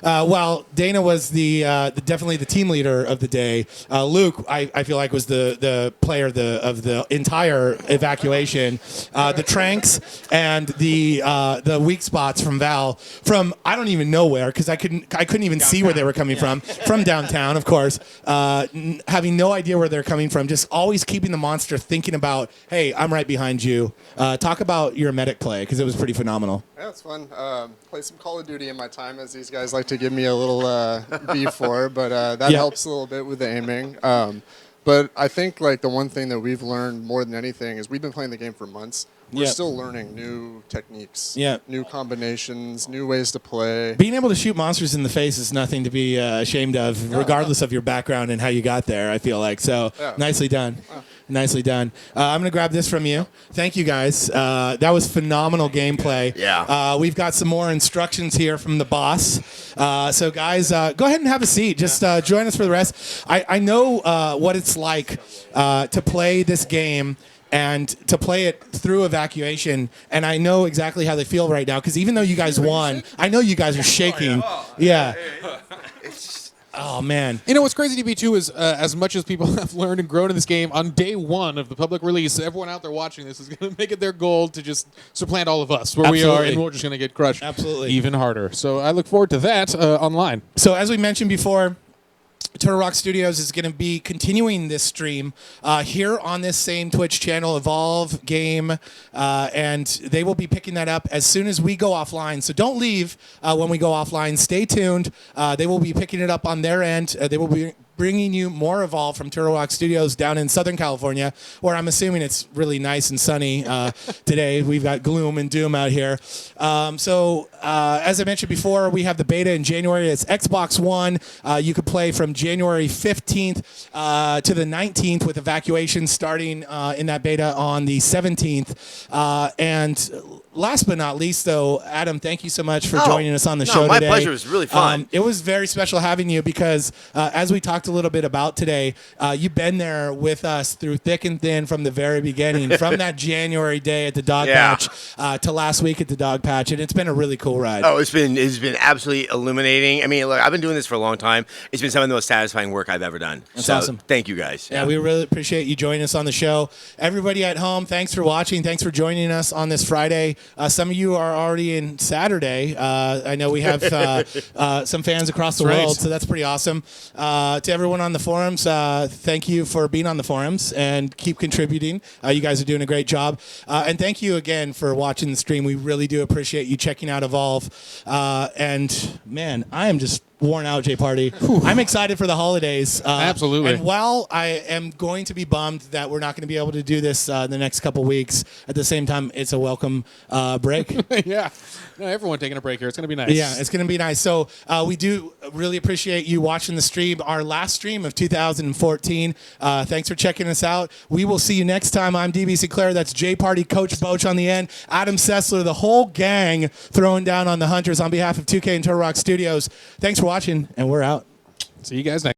while Dana was definitely the team leader of the day, Luke, I feel like was the player of the entire evacuation. The tranks and the weak spots from Val from I don't even know where, because I couldn't even see where they were coming from downtown, of course. Having no idea where they're coming from, just always keeping the monster thinking about, hey, I'm right behind you. Talk about your medic play, because it was pretty phenomenal. Yeah, it's fun. Play some Call of Duty in my time, as these guys like to give me a little beef for, but that helps a little bit with the aiming. But I think the one thing that we've learned more than anything is we've been playing the game for months. We're still learning new techniques, new combinations, new ways to play. Being able to shoot monsters in the face is nothing to be ashamed of, regardless of your background and how you got there, I feel like. So, nicely done. Nicely done. I'm going to grab this from you. Thank you, guys. That was phenomenal gameplay. Yeah. We've got some more instructions here from the boss. So, guys, go ahead and have a seat. Just join us for the rest. I know what it's like to play this game and to play it through Evacuation, and I know exactly how they feel right now, because even though you guys won, I know you guys are shaking. Yeah. Oh, man. You know, what's crazy to me, too, is as much as people have learned and grown in this game, on day one of the public release, everyone out there watching this is going to make it their goal to just supplant all of us where we are, and we're just going to get crushed even harder. So I look forward to that online. So as we mentioned before, Turtle Rock Studios is going to be continuing this stream here on this same Twitch channel, Evolve Game, and they will be picking that up as soon as we go offline. So don't leave when we go offline. Stay tuned. They will be picking it up on their end. They will be bringing you more Evolve from Turtle Rock Studios down in Southern California, where I'm assuming it's really nice and sunny today. We've got gloom and doom out here. As I mentioned before, we have the beta in January. It's Xbox One. You could play from January 15th to the 19th with Evacuation starting in that beta on the 17th. And last but not least, though, Adam, thank you so much for joining us on the show my today. pleasure. It was really fun. It was very special having you because as we talked a little bit about today, you've been there with us through thick and thin from the very beginning, from that January day at the Dog Patch to last week at the Dog Patch, and it's been a really cool ride. Oh, it's been absolutely illuminating. I mean, look, I've been doing this for a long time. It's been some of the most satisfying work I've ever done. That's awesome. Thank you, guys. Yeah, we really appreciate you joining us on the show. Everybody at home, thanks for watching. Thanks for joining us on this Friday. Some of you are already in Saturday. I know we have some fans across the world, so that's pretty awesome. To everyone on the forums, thank you for being on the forums and keep contributing. You guys are doing a great job. And thank you again for watching the stream. We really do appreciate you checking out Evolve. And man, I am just worn out, JParty. I'm excited for the holidays. Absolutely. And while I am going to be bummed that we're not going to be able to do this the next couple weeks, at the same time, it's a welcome break. Yeah. No, everyone taking a break here. It's going to be nice. Yeah, it's going to be nice. So we do really appreciate you watching the stream, our last stream of 2014. Thanks for checking us out. We will see you next time. I'm DB Sinclair. That's JParty, Coach Boach on the end, Adam Sessler, the whole gang throwing down on the Hunters on behalf of 2K and Turtle Rock Studios. Thanks for watching, and we're out. See you guys next.